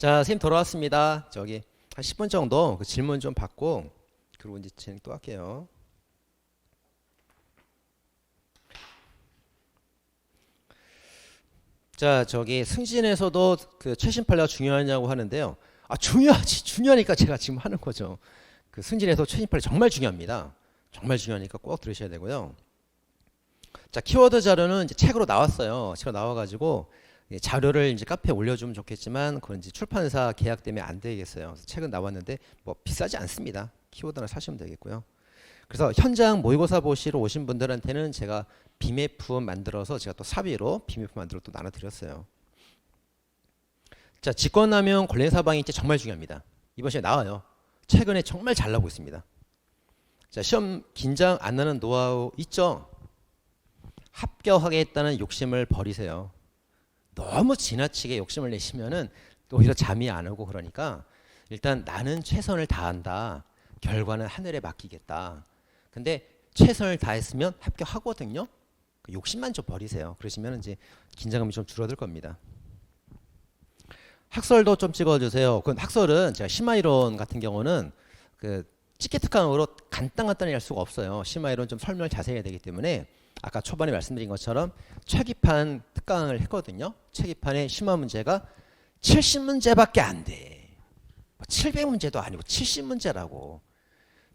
자, 선생님 돌아왔습니다. 저기 한 10분 정도 그 질문 좀 받고 그리고 이제 진행 또 할게요. 자, 저기 승진에서도 그 최신 판례가 중요하냐고 하는데요. 아, 중요하지. 중요하니까 제가 지금 하는 거죠. 그 승진에서 최신 판례 정말 중요합니다. 정말 중요하니까 꼭 들으셔야 되고요. 자, 키워드 자료는 이제 책으로 나왔어요. 책으로 나와가지고 자료를 이제 카페에 올려주면 좋겠지만 그건 이제 출판사 계약 때문에 안 되겠어요. 그래서 책은 나왔는데 뭐 비싸지 않습니다. 키워드 하나 사시면 되겠고요. 그래서 현장 모의고사 보시러 오신 분들한테는 제가 BMF 만들어서 제가 또 사비로 BMF 만들어 또 나눠드렸어요. 자, 직권남용 관련 사방이 이제 정말 중요합니다. 이번 시간에 나와요. 최근에 정말 잘 나오고 있습니다. 자, 시험 긴장 안 나는 노하우 있죠? 합격하겠다는 욕심을 버리세요. 너무 지나치게 욕심을 내시면은 또 오히려 잠이 안 오고 그러니까 일단 나는 최선을 다한다. 결과는 하늘에 맡기겠다. 근데 최선을 다했으면 합격하거든요. 그 욕심만 좀 버리세요. 그러시면 이제 긴장감이 좀 줄어들 겁니다. 학설도 좀 찍어주세요. 그 학설은 제가 심화이론 같은 경우는 그 찍기 특강으로 간단히 할 수가 없어요. 심화이론 좀 설명을 자세히 해야 되기 때문에 아까 초반에 말씀드린 것처럼 최기판 특강을 했거든요. 최기판의 심화 문제가 70문제밖에 안 돼. 700문제도 아니고 70문제라고.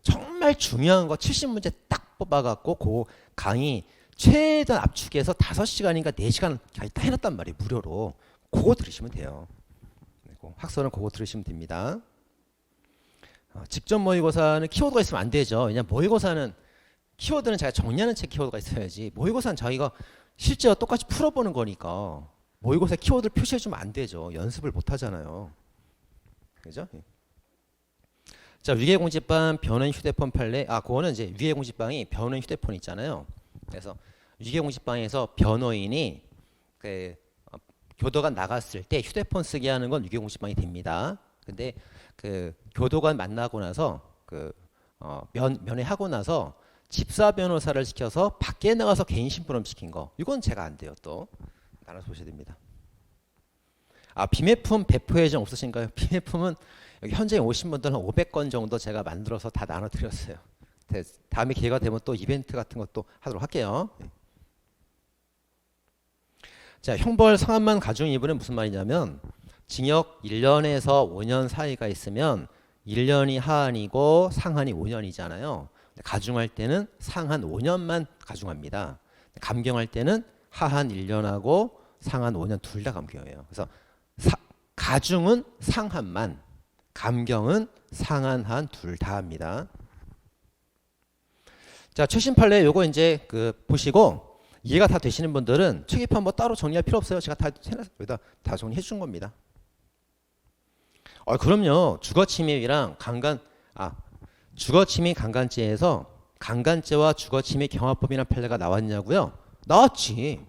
정말 중요한 거 70문제 딱 뽑아갖고 그 강의 최단 압축해서 5시간인가 4시간 다 해놨단 말이에요. 무료로. 그거 들으시면 돼요. 학설은 그거 들으시면 됩니다. 직접 모의고사는 키워드가 있으면 안 되죠. 왜냐하면 모의고사는 키워드는 제가 정리하는 책 키워드가 있어야지. 모의고사는 자기가 실제와 똑같이 풀어보는 거니까 모의고사 키워드를 표시해주면 안 되죠. 연습을 못 하잖아요. 그죠? 자, 위계공지방 변호인 휴대폰 판례. 아, 그거는 이제 위계공지방이 변호인 휴대폰 있잖아요. 그래서 위계공지방에서 변호인이 그 교도관 나갔을 때 휴대폰 쓰게 하는 건 위계공지방이 됩니다. 근데 그 교도관 만나고 나서 그 면회하고 나서 집사 변호사를 시켜서 밖에 나가서 개인 심부름 시킨 거. 이건 제가 안 돼요. 또 나눠서 보셔야 됩니다. 아, 비매품 배포 예정 없으신가요? 비매품은 여기 현재 오신 분들 한 500건 정도 제가 만들어서 다 나눠드렸어요. 다음에 기회가 되면 또 이벤트 같은 것도 하도록 할게요. 자, 형벌 상한만 가중 이분은 무슨 말이냐면 징역 1년에서 5년 사이가 있으면 1년이 하한이고 상한이 5년이잖아요. 가중할 때는 상한 5년만 가중합니다. 감경할 때는 하한 1년하고 상한 5년 둘 다 감경해요. 그래서 가중은 상한만, 감경은 상한 한 둘 다 합니다. 자, 최신 판례 요거 이제 그 보시고 이해가 다 되시는 분들은 책입판 뭐 따로 정리할 필요 없어요. 제가 여기다 다 정리해 준 겁니다. 그럼요. 주거침입이랑 주거침입 강간죄에서 강간죄와 주거침입 경화법이라는 판례가 나왔냐고요? 나왔지.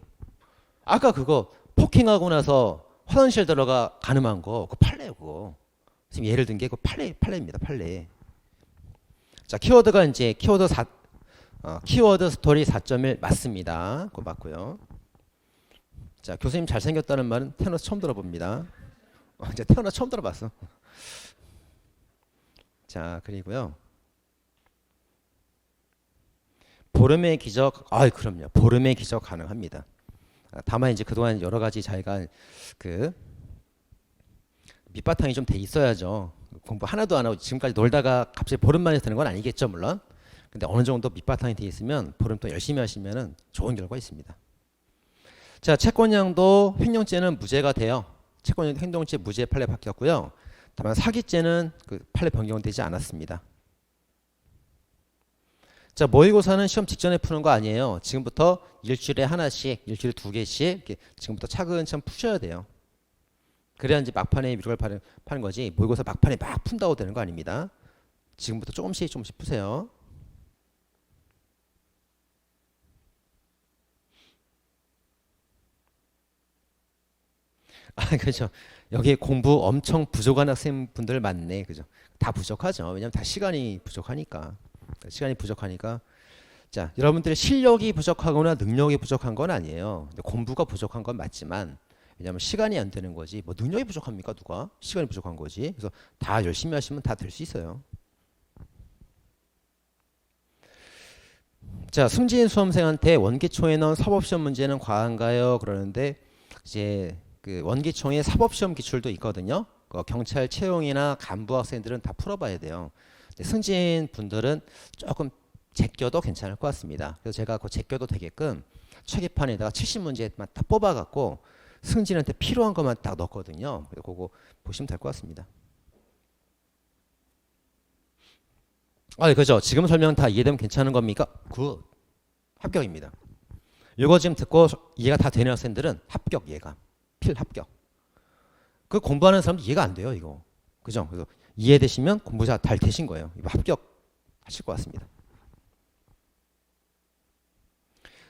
아까 그거 폭행하고 나서 화장실 들어가 간음한 거 그 판례예요. 그거. 지금 예를 든 게 그 판례입니다. 판례. 자, 키워드가 이제 키워드 스토리 4.1 맞습니다. 그거 맞고요. 자, 교수님 잘생겼다는 말은 태어나서 처음 들어봅니다. 이제 태어나서 처음 들어봤어. 자, 그리고요. 보름의 기적, 그럼요. 보름의 기적 가능합니다. 다만 이제 그동안 여러 가지 자기가 그 밑바탕이 좀 돼 있어야죠. 공부 하나도 안 하고 지금까지 놀다가 갑자기 보름 만에 되는 건 아니겠죠, 물론. 근데 어느 정도 밑바탕이 돼 있으면 보름 또 열심히 하시면은 좋은 결과 있습니다. 자, 채권량도 횡령죄는 무죄가 돼요. 채권량 행동죄 무죄 판례 바뀌었고요. 다만 사기죄는 그 판례 변경되지 않았습니다. 자, 모의고사는 시험 직전에 푸는 거 아니에요. 지금부터 일주일에 하나씩, 일주일에 2개씩 이렇게 지금부터 차근차근 푸셔야 돼요. 그래야 이제 막판에 위력을 파는 거지. 모의고사 막판에 막 푼다고 되는 거 아닙니다. 지금부터 조금씩 푸세요. 그렇죠. 여기 공부 엄청 부족한 학생분들 많네. 그죠? 다 부족하죠. 왜냐면 다 시간이 부족하니까. 자, 여러분들의 실력이 부족하거나 능력이 부족한 건 아니에요. 공부가 부족한 건 맞지만 왜냐하면 시간이 안 되는 거지. 뭐 능력이 부족합니까? 누가? 시간이 부족한 거지. 그래서 다 열심히 하시면 다 될 수 있어요. 자, 승진 수험생한테 원기총에 넣은 사법시험 문제는 과한가요? 그러는데 이제 그 원기총에 사법시험 기출도 있거든요. 경찰 채용이나 간부 학생들은 다 풀어봐야 돼요. 승진 분들은 조금 제껴도 괜찮을 것 같습니다. 그래서 제가 그 제껴도 되게끔 체계판에다가 70문제만 딱 뽑아갖고 승진한테 필요한 것만 딱 넣었거든요. 그래서 그거 보시면 될 것 같습니다. 그죠. 지금 설명 다 이해되면 괜찮은 겁니까? 굿. 합격입니다. 이거 지금 듣고 이해가 다 되는 학생들은 합격 예감. 필합격. 그 공부하는 사람도 이해가 안 돼요, 이거. 그죠? 그래서 이해되시면 공부 잘 되신 거예요. 이거 합격하실 것 같습니다.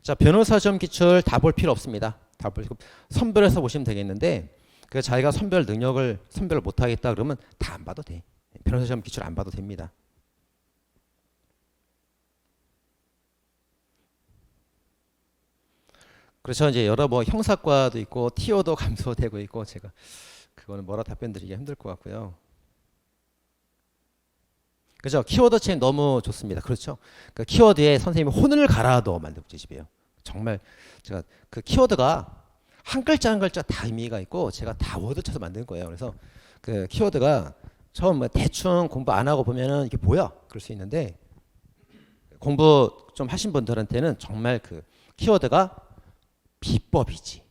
자, 변호사 시험 기출 다 볼 필요 없습니다. 다 볼, 선별해서 보시면 되겠는데, 그 자기가 선별을 못하겠다 그러면 다 안 봐도 돼. 변호사 시험 기출 안 봐도 됩니다. 그래서 이제 여러 뭐 형사과도 있고 티오도 감소되고 있고 제가 그거는 뭐라 답변 드리기 힘들 것 같고요. 그죠? 키워드 체인 너무 좋습니다. 그렇죠? 그 키워드에 선생님이 혼을 갈아도 만든 문제집이에요. 정말 제가 그 키워드가 한 글자 한 글자 다 의미가 있고 제가 다 워드 쳐서 만든 거예요. 그래서 그 키워드가 처음 뭐 대충 공부 안 하고 보면은 이게 뭐야? 그럴 수 있는데 공부 좀 하신 분들한테는 정말 그 키워드가 비법이지.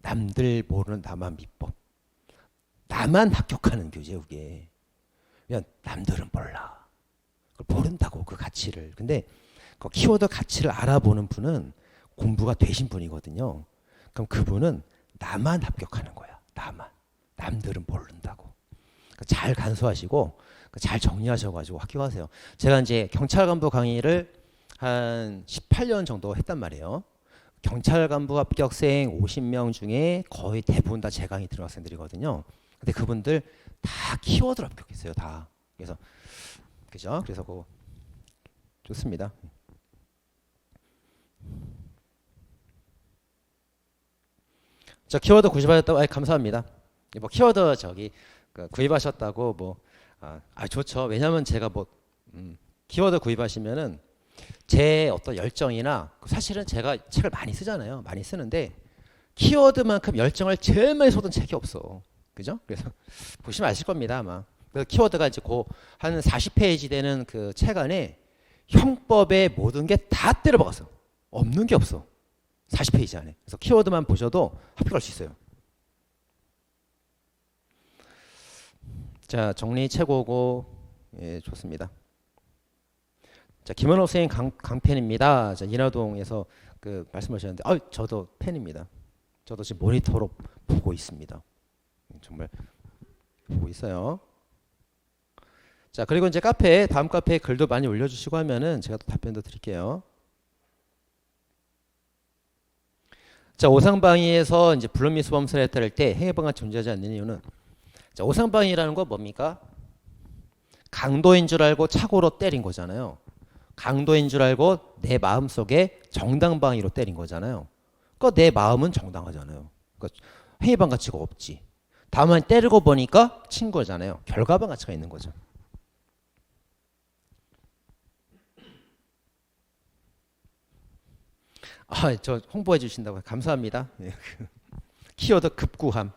남들 모르는 나만 비법. 나만 합격하는 교재요, 그게. 그냥 남들은 몰라. 그걸 모른다고 그 가치를. 근데 그 키워드 가치를 알아보는 분은 공부가 되신 분이거든요. 그럼 그분은 나만 합격하는 거야. 나만. 남들은 모른다고. 그러니까 잘 간수하시고 잘 정리하셔가지고 합격하세요. 제가 이제 경찰 간부 강의를 한 18년 정도 했단 말이에요. 경찰 간부 합격생 50명 중에 거의 대부분 다 제 강의 들은 학생들이거든요. 근데 그분들 다 키워드로 합격했어요. 다. 그래서 그죠? 그래서 그거 좋습니다. 저 키워드 구입하셨다고 감사합니다. 뭐 키워드 저기 구입하셨다고 뭐 좋죠. 왜냐하면 제가 뭐 키워드 구입하시면은 제 어떤 열정이나 사실은 제가 책을 많이 쓰잖아요. 많이 쓰는데 키워드만큼 열정을 제일 많이 쏟은 책이 없어. 그죠? 그래서 보시면 아실 겁니다, 아마. 그래서 키워드가 이제 한 40페이지 되는 그 책 안에 형법의 모든 게 다 때려박았어. 없는 게 없어. 40페이지 안에. 그래서 키워드만 보셔도 합격할 수 있어요. 자, 정리 최고고 예, 좋습니다. 자, 김원호 선생님 강팬입니다. 자, 인하동에서 그 말씀하셨는데, 저도 팬입니다. 저도 지금 모니터로 보고 있습니다. 정말 보고 있어요. 자, 그리고 이제 다음 카페에 글도 많이 올려주시고 하면은 제가 또 답변도 드릴게요. 자, 오상방위에서 이제 불법 수범설에 따를 때 행위방해가 존재하지 않는 이유는, 자, 오상방위라는 건 뭡니까? 강도인 줄 알고 착오로 때린 거잖아요. 강도인 줄 알고 내 마음속에 정당방위로 때린 거잖아요. 그러니까 내 마음은 정당하잖아요. 그러니까 행위방 가치가 없지. 다만 때리고 보니까 친 거잖아요. 결과방 가치가 있는 거죠. 저 홍보해 주신다고 감사합니다. 키워드 급구함.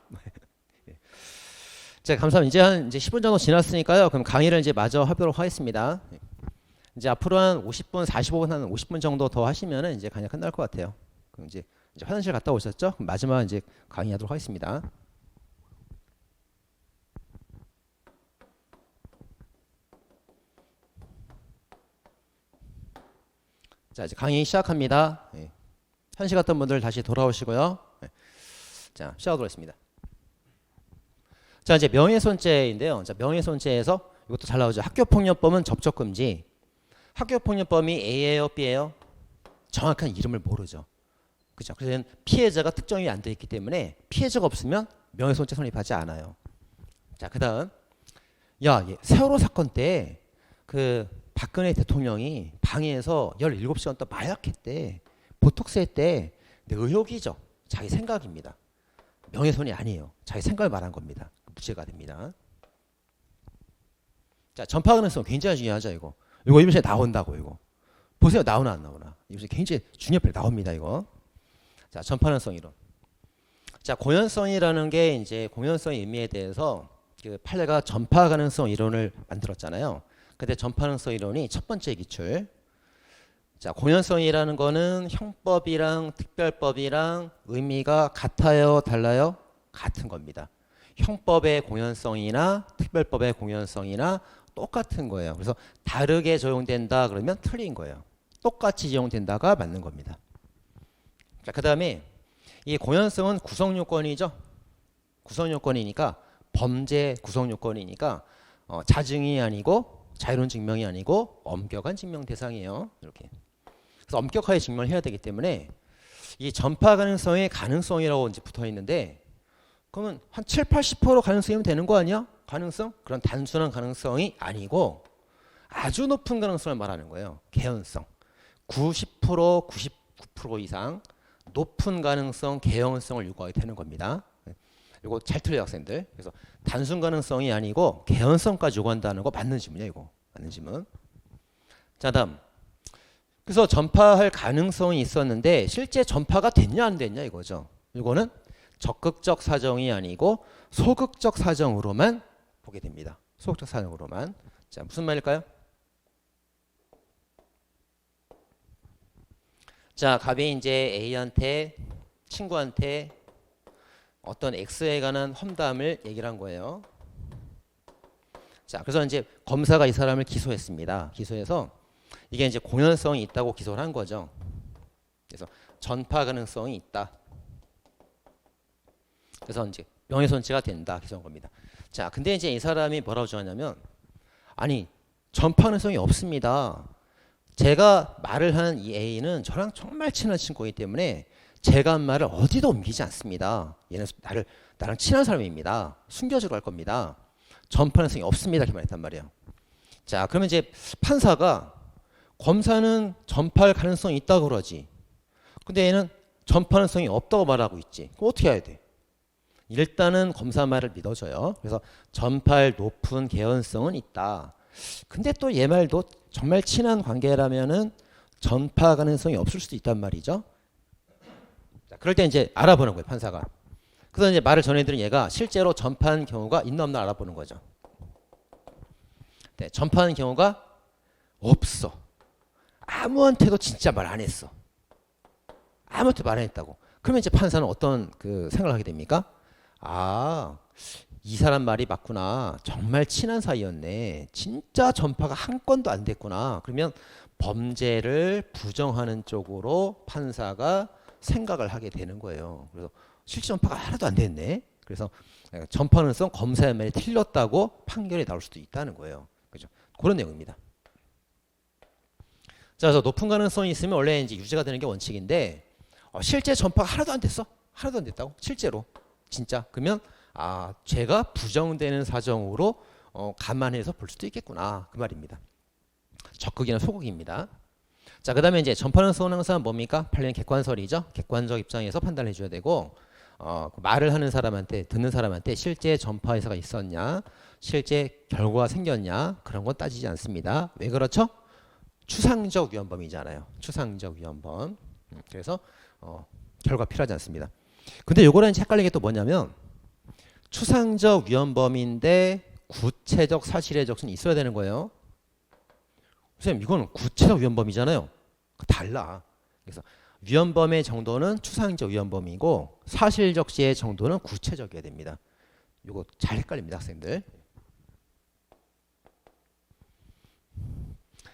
자, 감사합니다. 이제 10분 정도 지났으니까요. 그럼 강의를 이제 마저 하도록 하겠습니다. 이제 앞으로 한 50분, 45분, 한 50분 정도 더 하시면은 이제 강의가 끝날 것 같아요. 그럼 이제 화장실 갔다 오셨죠? 그럼 마지막 이제 강의하도록 하겠습니다. 자, 이제 강의 시작합니다. 현실 갔던 분들 다시 돌아오시고요. 자, 시작하도록 하겠습니다. 자, 이제 명예훼손죄인데요. 자, 명예훼손죄에서 이것도 잘 나오죠. 학교폭력범은 접촉금지. 학교폭력범이 A예요, B예요? 정확한 이름을 모르죠. 그죠? 그래서 피해자가 특정이 안 돼 있기 때문에 피해자가 없으면 명예훼손죄 성립하지 않아요. 자, 그다음, 세월호 사건 때 그 박근혜 대통령이 방에서 17시간 동안 마약했대. 보톡스 했대. 근데 의혹이죠. 자기 생각입니다. 명예훼손이 아니에요. 자기 생각을 말한 겁니다. 무죄가 됩니다. 자, 전파 가능성 굉장히 중요하죠. 이거 이번 시험에 나온다고. 이거 보세요. 나오나 안 나오나. 이거 굉장히 중요한 나옵니다. 이거. 자, 전파 가능성 이론. 자, 공연성이라는 게 이제 공연성의 의미에 대해서 그 판례가 전파 가능성 이론을 만들었잖아요. 근데 전파 가능성 이론이 첫 번째 기출. 자, 공연성이라는 거는 형법이랑 특별법이랑 의미가 같아요, 달라요? 같은 겁니다. 형법의 공연성이나 특별법의 공연성이나 똑같은 거예요. 그래서 다르게 적용된다 그러면 틀린 거예요. 똑같이 적용된다가 맞는 겁니다. 자, 그다음에 이 공연성은 구성 요건이죠. 구성 요건이니까 범죄 구성 요건이니까 자증이 아니고 자유로운 증명이 아니고 엄격한 증명 대상이에요. 이렇게. 그래서 엄격하게 증명을 해야 되기 때문에 이 전파 가능성의 가능성이라고 이제 붙어 있는데 그러면 한 7, 80% 가능성이면 되는 거 아니야? 가능성? 그런 단순한 가능성이 아니고 아주 높은 가능성을 말하는 거예요. 개연성. 90%, 99% 이상 높은 가능성, 개연성을 요구하게 되는 겁니다. 이거 잘 틀려요, 학생들. 그래서 단순 가능성이 아니고 개연성까지 요구한다는 거 맞는 질문이에요, 이거. 맞는 질문. 자, 다음. 그래서 전파할 가능성이 있었는데 실제 전파가 됐냐 안 됐냐 이거죠. 이거는 적극적 사정이 아니고 소극적 사정으로만 보게 됩니다. 소극적 사정으로만. 자, 무슨 말일까요? 자, 갑이 이제 A한테 친구한테 어떤 X에 관한 험담을 얘기를 한 거예요. 자, 그래서 이제 검사가 이 사람을 기소했습니다. 기소해서 이게 이제 공연성이 있다고 기소를 한 거죠. 그래서 전파 가능성이 있다. 그래서 이제 명예손치가 된다 기소한 겁니다. 자, 근데 이제 이 사람이 뭐라고 주장하냐면 아니 전파 가능성이 없습니다. 제가 말을 하는 이 A는 저랑 정말 친한 친구이기 때문에 제가 한 말을 어디도 옮기지 않습니다. 얘는 나랑 친한 사람입니다. 숨겨주러 갈 겁니다. 전파 가능성이 없습니다. 이렇게 말했단 말이에요. 자, 그러면 이제 판사가 검사는 전파할 가능성이 있다고 그러지. 근데 얘는 전파 가능성이 없다고 말하고 있지. 그럼 어떻게 해야 돼? 일단은 검사 말을 믿어줘요. 그래서 전파할 높은 개연성은 있다. 근데 또 얘 말도 정말 친한 관계라면은 전파 가능성이 없을 수도 있단 말이죠. 자, 그럴 때 이제 알아보는 거예요, 판사가. 그래서 이제 말을 전해드린 얘가 실제로 전파한 경우가 있나 없나 알아보는 거죠. 네, 전파한 경우가 없어. 아무한테도 진짜 말 안 했어. 아무한테 말 안 했다고. 그러면 이제 판사는 어떤 그 생각을 하게 됩니까? 아, 이 사람 말이 맞구나. 정말 친한 사이였네. 진짜 전파가 한 건도 안 됐구나. 그러면 범죄를 부정하는 쪽으로 판사가 생각을 하게 되는 거예요. 그래서 실제 전파가 하나도 안 됐네. 그래서 전파 가능성 검사의 말이 틀렸다고 판결이 나올 수도 있다는 거예요. 그죠? 그런 내용입니다. 자, 그래서 높은 가능성이 있으면 원래 이제 유죄가 되는 게 원칙인데 실제 전파가 하나도 안 됐어. 하나도 안 됐다고? 실제로. 진짜. 그러면 죄가 부정되는 사정으로 감안해서 볼 수도 있겠구나. 그 말입니다. 적극이나 소극입니다. 자, 그 다음에 이제 전파 가능성은 항상 뭡니까? 판례는 객관설이죠. 객관적 입장에서 판단을 해줘야 되고 그 말을 하는 사람한테 듣는 사람한테 실제 전파 회사가 있었냐, 실제 결과가 생겼냐 그런 건 따지지 않습니다. 왜 그렇죠? 추상적 위헌범이잖아요. 추상적 위헌범. 그래서 결과 필요하지 않습니다. 근데 요거랑 헷갈리는 게 또 뭐냐면 추상적 위헌범인데 구체적 사실의 적신이 있어야 되는 거예요. 선생님 이거는 구체적 위헌범이잖아요. 달라. 그래서 위헌범의 정도는 추상적 위헌범이고 사실적시의 정도는 구체적이어야 됩니다. 요거 잘 헷갈립니다, 학생들.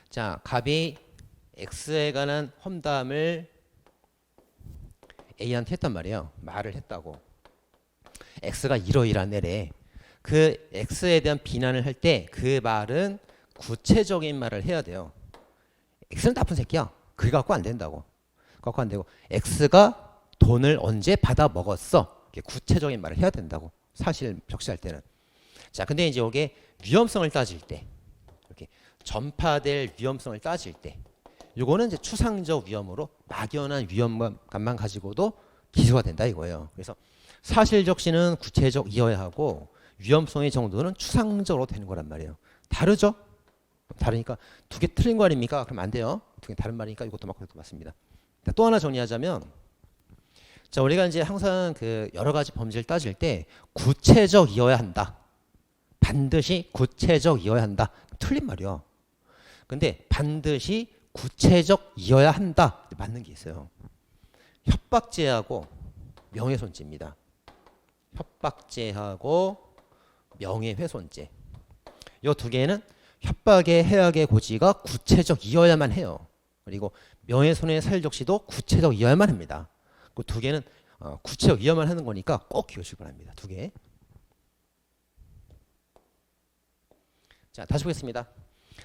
자, 갑이 X에 관한 험담을 A한테 했단 말이에요. 말을 했다고. X가 이러이러한 애래. 그 X에 대한 비난을 할 때 그 말은 구체적인 말을 해야 돼요. X는 나쁜 새끼야. 그게 갖고 안 된다고. 갖고 안 되고 X가 돈을 언제 받아 먹었어. 이렇게 구체적인 말을 해야 된다고. 사실 적시할 때는. 자, 근데 이제 이게 위험성을 따질 때 이렇게 전파될 위험성을 따질 때 요거는 이제 추상적 위험으로 막연한 위험감만 가지고도 기소가 된다 이거예요. 그래서 사실적시는 구체적이어야 하고 위험성의 정도는 추상적으로 되는 거란 말이에요. 다르죠? 다르니까 두 개 틀린 거 아닙니까? 그럼 안 돼요. 두 개 다른 말이니까 이것도 맞고 이것도 맞습니다. 또 하나 정리하자면, 자, 우리가 이제 항상 그 여러 가지 범죄를 따질 때 구체적이어야 한다. 반드시 구체적이어야 한다. 틀린 말이요. 근데 반드시 구체적이어야 한다. 맞는 게 있어요. 협박죄하고 명예훼손죄입니다. 협박죄하고 명예훼손죄. 이 두 개는 협박의 해악의 고지가 구체적이어야만 해요. 그리고 명예훼손의 사실적시도 구체적이어야만 합니다. 그 두 개는 구체적이어야만 하는 거니까 꼭 기억하시기 바랍니다. 두 개. 자, 다시 보겠습니다.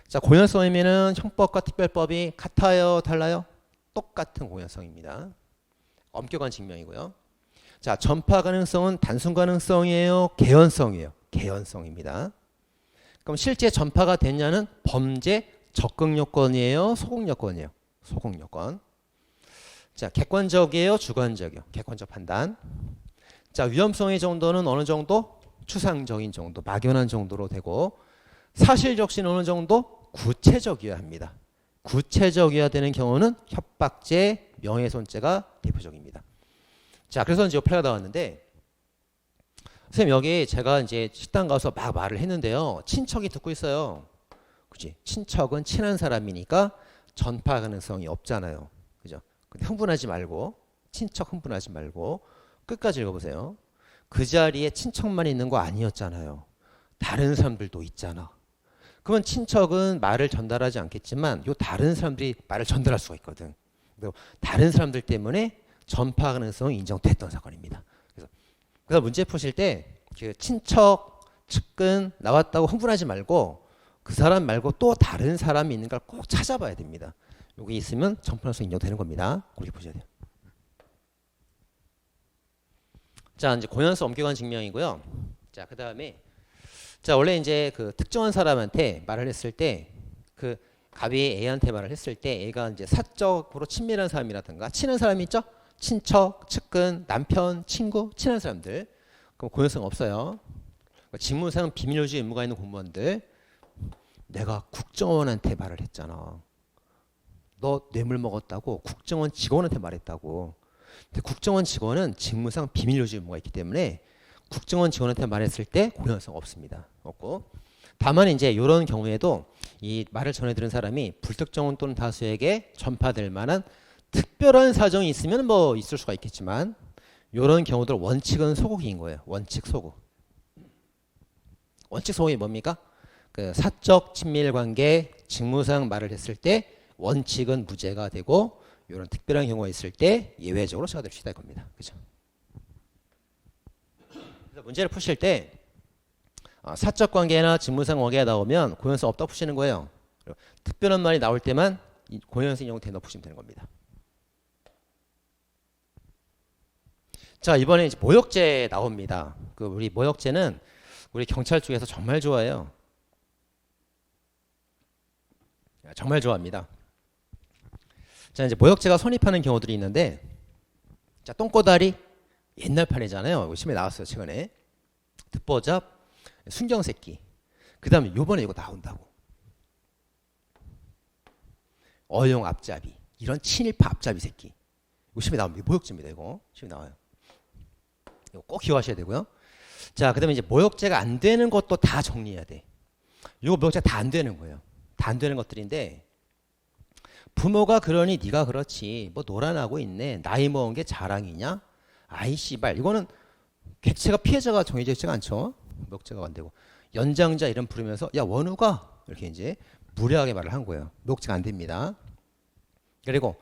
자, 공연성이면은 형법과 특별법이 같아요, 달라요? 똑같은 공연성입니다. 엄격한 증명이고요. 자, 전파 가능성은 단순 가능성이에요, 개연성이에요? 개연성입니다. 그럼 실제 전파가 됐냐는 범죄 적극 요건이에요, 소극 요건이에요? 소극 요건. 자, 객관적이에요, 주관적이에요? 객관적 판단. 자, 위험성의 정도는 어느 정도? 추상적인 정도, 막연한 정도로 되고, 사실적시는 어느 정도? 구체적이어야 합니다. 구체적이어야 되는 경우는 협박죄, 명예훼손죄가 대표적입니다. 자, 그래서 이제 플레이가 나왔는데, 선생님 여기 제가 이제 식당 가서 막 말을 했는데요. 친척이 듣고 있어요. 그치? 친척은 친한 사람이니까 전파 가능성이 없잖아요. 그죠? 근데 흥분하지 말고, 친척 흥분하지 말고 끝까지 읽어보세요. 그 자리에 친척만 있는 거 아니었잖아요. 다른 사람들도 있잖아. 그러면 친척은 말을 전달하지 않겠지만 요 다른 사람들이 말을 전달할 수가 있거든. 그리고 다른 사람들 때문에 전파 가능성이 인정됐던 사건입니다. 그래서 문제 푸실 때 그 친척 측근 나왔다고 흥분하지 말고 그 사람 말고 또 다른 사람이 있는 걸 꼭 찾아봐야 됩니다. 여기 있으면 전파 가능성 인정되는 겁니다. 그렇게 보셔야 돼요. 자, 이제 공연성 엄격한 증명이고요. 자, 그 다음에 자, 원래 이제 그 특정한 사람한테 말을 했을 때 그 갑이 A한테 말을 했을 때 A가 이제 사적으로 친밀한 사람이라든가 친한 사람이 있죠? 친척, 측근, 남편, 친구, 친한 사람들. 그럼 공연성 없어요. 직무상 비밀유지 의무가 있는 공무원들. 내가 국정원한테 말을 했잖아. 너 뇌물 먹었다고 국정원 직원한테 말했다고. 근데 국정원 직원은 직무상 비밀유지 의무가 있기 때문에 국정원 직원한테 말했을 때 공연성 없습니다. 없고. 다만 이제 이런 경우에도 이 말을 전해 들은 사람이 불특정원 또는 다수에게 전파될 만한 특별한 사정이 있으면 뭐 있을 수가 있겠지만 이런 경우들 원칙은 소극인 거예요. 원칙 소극. 원칙 소극이 뭡니까? 그 사적 친밀 관계 직무상 말을 했을 때 원칙은 무죄가 되고 이런 특별한 경우가 있을 때 예외적으로 처벌될 수 있다 겁니다. 그죠? 그래서 문제를 푸실 때 사적 관계나 직무상 관계가 나오면 공연성 없다고 푸시는 거예요. 특별한 말이 나올 때만 공연성 인용 대놓고 푸시면 되는 겁니다. 자, 이번에 이제 모욕죄 나옵니다. 그 우리 모욕죄는 우리 경찰 쪽에서 정말 좋아해요. 정말 좋아합니다. 자, 이제 모욕죄가 성립하는 경우들이 있는데, 자, 똥꼬다리 옛날 판이잖아요. 이거 시험에 나왔어요, 최근에. 듣보잡, 순경새끼. 그 다음에 요번에 이거 나온다고. 어용 앞잡이. 이런 친일파 앞잡이 새끼. 이거 시험에 나옵니다. 모욕죄입니다, 이거. 시험에 나와요. 이거 꼭 기억하셔야 되고요. 자, 그 다음에 이제 모욕죄가 안 되는 것도 다 정리해야 돼. 이거 모욕죄가 다 안 되는 거예요. 다 안 되는 것들인데, 부모가 그러니 네가 그렇지. 뭐 노란하고 있네. 나이 먹은 게 자랑이냐? 아이 씨발. 이거는 객체가 피해자가 정해져 있지가 않죠. 모욕죄가 안 되고. 연장자 이름 부르면서 야 원우가 이렇게 이제 무례하게 말을 한 거예요. 모욕죄가 안 됩니다. 그리고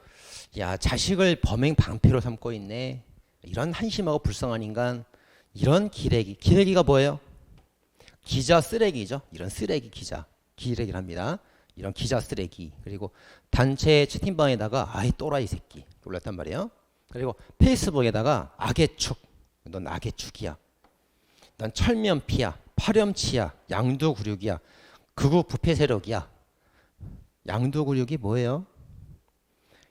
야 자식을 범행 방패로 삼고 있네. 이런 한심하고 불쌍한 인간. 이런 기레기. 기레기가 뭐예요? 기자 쓰레기죠. 이런 쓰레기 기자. 기레기를 합니다. 이런 기자 쓰레기. 그리고 단체 채팅방에다가 아이 또라이 새끼 올렸단 말이에요. 그리고 페이스북에다가 악의 축. 넌 악의 축이야. 넌 철면피야. 파렴치야. 양두구륙이야. 극우 부패 세력이야. 양두구륙이 뭐예요?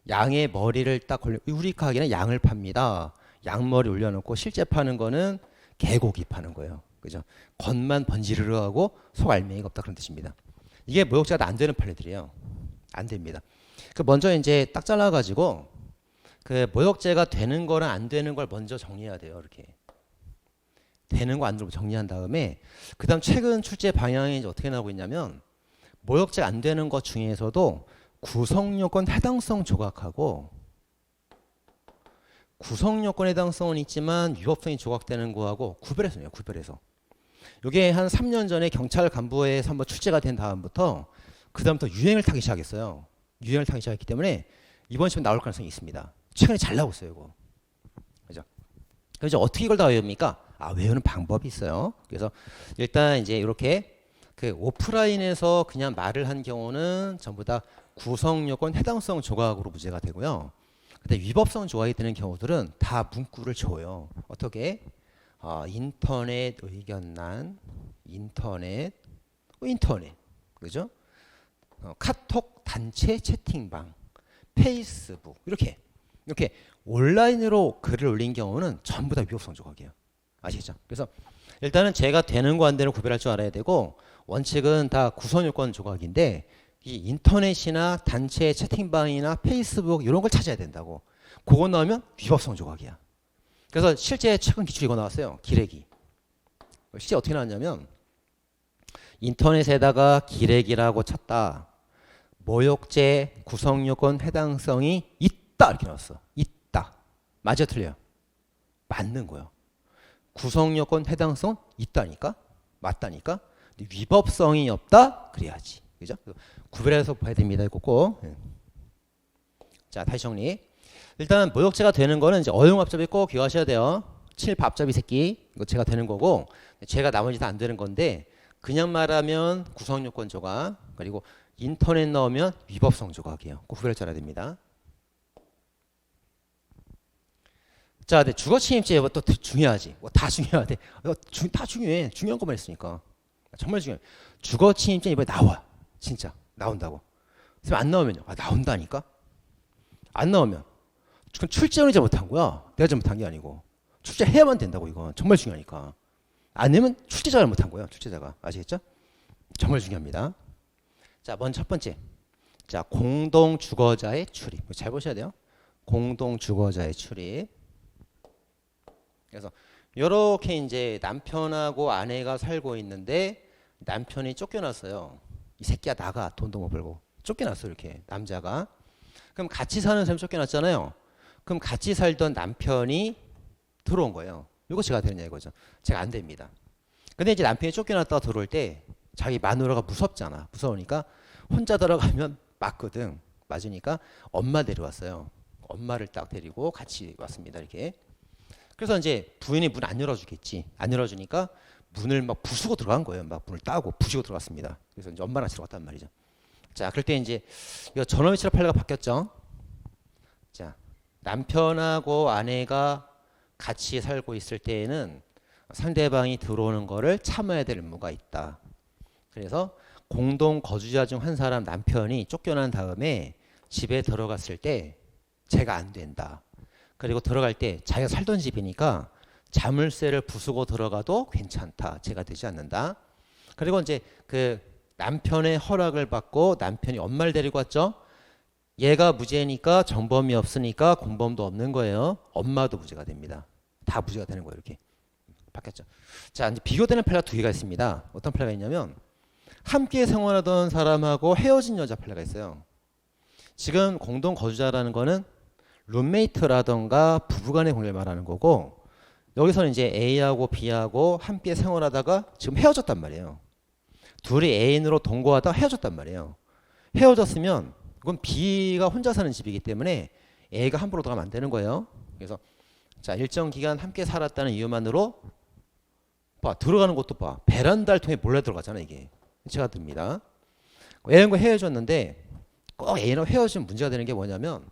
양의 머리를 딱 걸려. 우리 가게는 양을 팝니다. 양머리 올려놓고 실제 파는 거는 개고기 파는 거예요. 그죠? 겉만 번지르르 하고 속 알맹이가 없다 그런 뜻입니다. 이게 모욕죄가 안 되는 판례들이에요. 안 됩니다. 그 먼저 이제 딱 잘라가지고 그 모욕죄가 되는 거랑 안 되는 걸 먼저 정리해야 돼요. 이렇게 되는 거 안 되는 거 정리한 다음에 그다음 최근 출제 방향이 이제 어떻게 나오고 있냐면 모욕죄 안 되는 것 중에서도 구성요건 해당성 조각하고 구성요건 해당성은 있지만 위법성이 조각되는 거하고 구별해서요. 구별해서. 이게 한 3년 전에 경찰 간부회에서 한번 출제가 된 다음부터 그 다음부터 유행을 타기 시작했어요. 유행을 타기 시작했기 때문에 이번 시험에 나올 가능성이 있습니다. 최근에 잘 나오고 있어요. 이거. 그죠? 그래서 어떻게 이걸 다 외웁니까? 외우는 방법이 있어요. 그래서 일단 이제 이렇게 그 오프라인에서 그냥 말을 한 경우는 전부 다 구성요건 해당성 조각으로 무죄가 되고요. 근데 위법성 조각이 되는 경우들은 다 문구를 줘요. 어떻게? 인터넷 의견란, 인터넷, 그죠? 카톡 단체 채팅방, 페이스북 이렇게 온라인으로 글을 올린 경우는 전부 다 위법성 조각이에요. 아시겠죠? 그래서 일단은 제가 되는 거 안 되는 거 구별할 줄 알아야 되고 원칙은 다 구성요건 조각인데 이 인터넷이나 단체 채팅방이나 페이스북 이런 걸 찾아야 된다고. 그거 나오면 위법성 조각이야. 그래서 실제 최근 기출 이거 나왔어요. 기레기. 실제 어떻게 나왔냐면 인터넷에다가 기레기라고 쳤다. 모욕죄 구성요건 해당성이 있다 이렇게 나왔어. 있다. 맞아 틀려요? 맞는 거예요. 구성요건 해당성 있다니까? 맞다니까? 근데 위법성이 없다? 그래야지. 그죠? 구별해서 봐야 됩니다. 이거 꼭. 자, 다시 정리. 일단 모욕죄가 되는 거는 이제 어용합잡이 꼭 기억하셔야 돼요. 칠밥잡이 새끼. 이거 제가 되는 거고 제가 나머지 다 안 되는 건데 그냥 말하면 구성요건 조각 그리고 인터넷 넣으면 위법성 조각이에요. 꼭 구별할 줄 알아야 됩니다. 자, 근데 주거침입죄 또 중요하지. 다 중요하대. 다 중요해. 중요한 것만 했으니까. 정말 중요해. 주거침입죄 이번에 나와. 진짜 나온다고. 선생님 안 나오면요. 나온다니까. 안 나오면 그건 출제원이 잘못한 거야. 내가 잘못한 게 아니고. 출제해야만 된다고 이건. 정말 중요하니까. 안 내면 출제자가 잘못한 거예요. 출제자가. 아시겠죠? 정말 중요합니다. 자, 먼저 첫 번째. 자, 공동 주거자의 출입. 잘 보셔야 돼요. 공동 주거자의 출입. 그래서 이렇게 이제 남편하고 아내가 살고 있는데 남편이 쫓겨났어요. 이 새끼야 나가. 돈도 못 벌고. 쫓겨났어 이렇게 남자가. 그럼 같이 사는 사람이 쫓겨났잖아요. 그럼 같이 살던 남편이 들어온 거예요. 이거 제가 되느냐 이거죠. 제가 안 됩니다. 근데 이제 남편이 쫓겨났다가 들어올 때 자기 마누라가 무섭잖아. 무서우니까 혼자 들어가면 맞거든. 맞으니까 엄마 데려왔어요. 엄마를 딱 데리고 같이 왔습니다. 이렇게. 그래서 이제 부인이 문 안 열어주겠지. 안 열어주니까 문을 막 부수고 들어간 거예요. 막 문을 따고 부수고 들어갔습니다. 그래서 이제 엄마랑 들어갔단 말이죠. 자, 그럴 때 이제 이거 전원위치로 판례가 바뀌었죠. 자, 남편하고 아내가 같이 살고 있을 때에는 상대방이 들어오는 거를 참아야 될 의무가 있다. 그래서 공동 거주자 중 한 사람 남편이 쫓겨난 다음에 집에 들어갔을 때 제가 안 된다. 그리고 들어갈 때 자기가 살던 집이니까 자물쇠를 부수고 들어가도 괜찮다. 제가 되지 않는다. 그리고 이제 그 남편의 허락을 받고 남편이 엄마를 데리고 왔죠. 얘가 무죄니까 정범이 없으니까 공범도 없는 거예요. 엄마도 무죄가 됩니다. 다 무죄가 되는 거예요. 이렇게 바뀌었죠. 자, 이제 비교되는 판례가 두 개가 있습니다. 어떤 판례가 있냐면 함께 생활하던 사람하고 헤어진 여자 판례가 있어요. 지금 공동 거주자라는 거는 룸메이트라던가 부부간의 관계를 말하는 거고 여기서는 이제 A하고 B하고 함께 생활하다가 지금 헤어졌단 말이에요. 둘이 애인으로 동거하다가 헤어졌단 말이에요. 헤어졌으면 그건 B가 혼자 사는 집이기 때문에 A가 함부로 들어가면 안 되는 거예요. 그래서 자, 일정 기간 함께 살았다는 이유만으로 봐, 들어가는 것도 봐. 베란다를 통해 몰래 들어가잖아 이게. 제가 듭니다. A과 헤어졌는데 꼭 A랑 헤어지면 문제가 되는 게 뭐냐면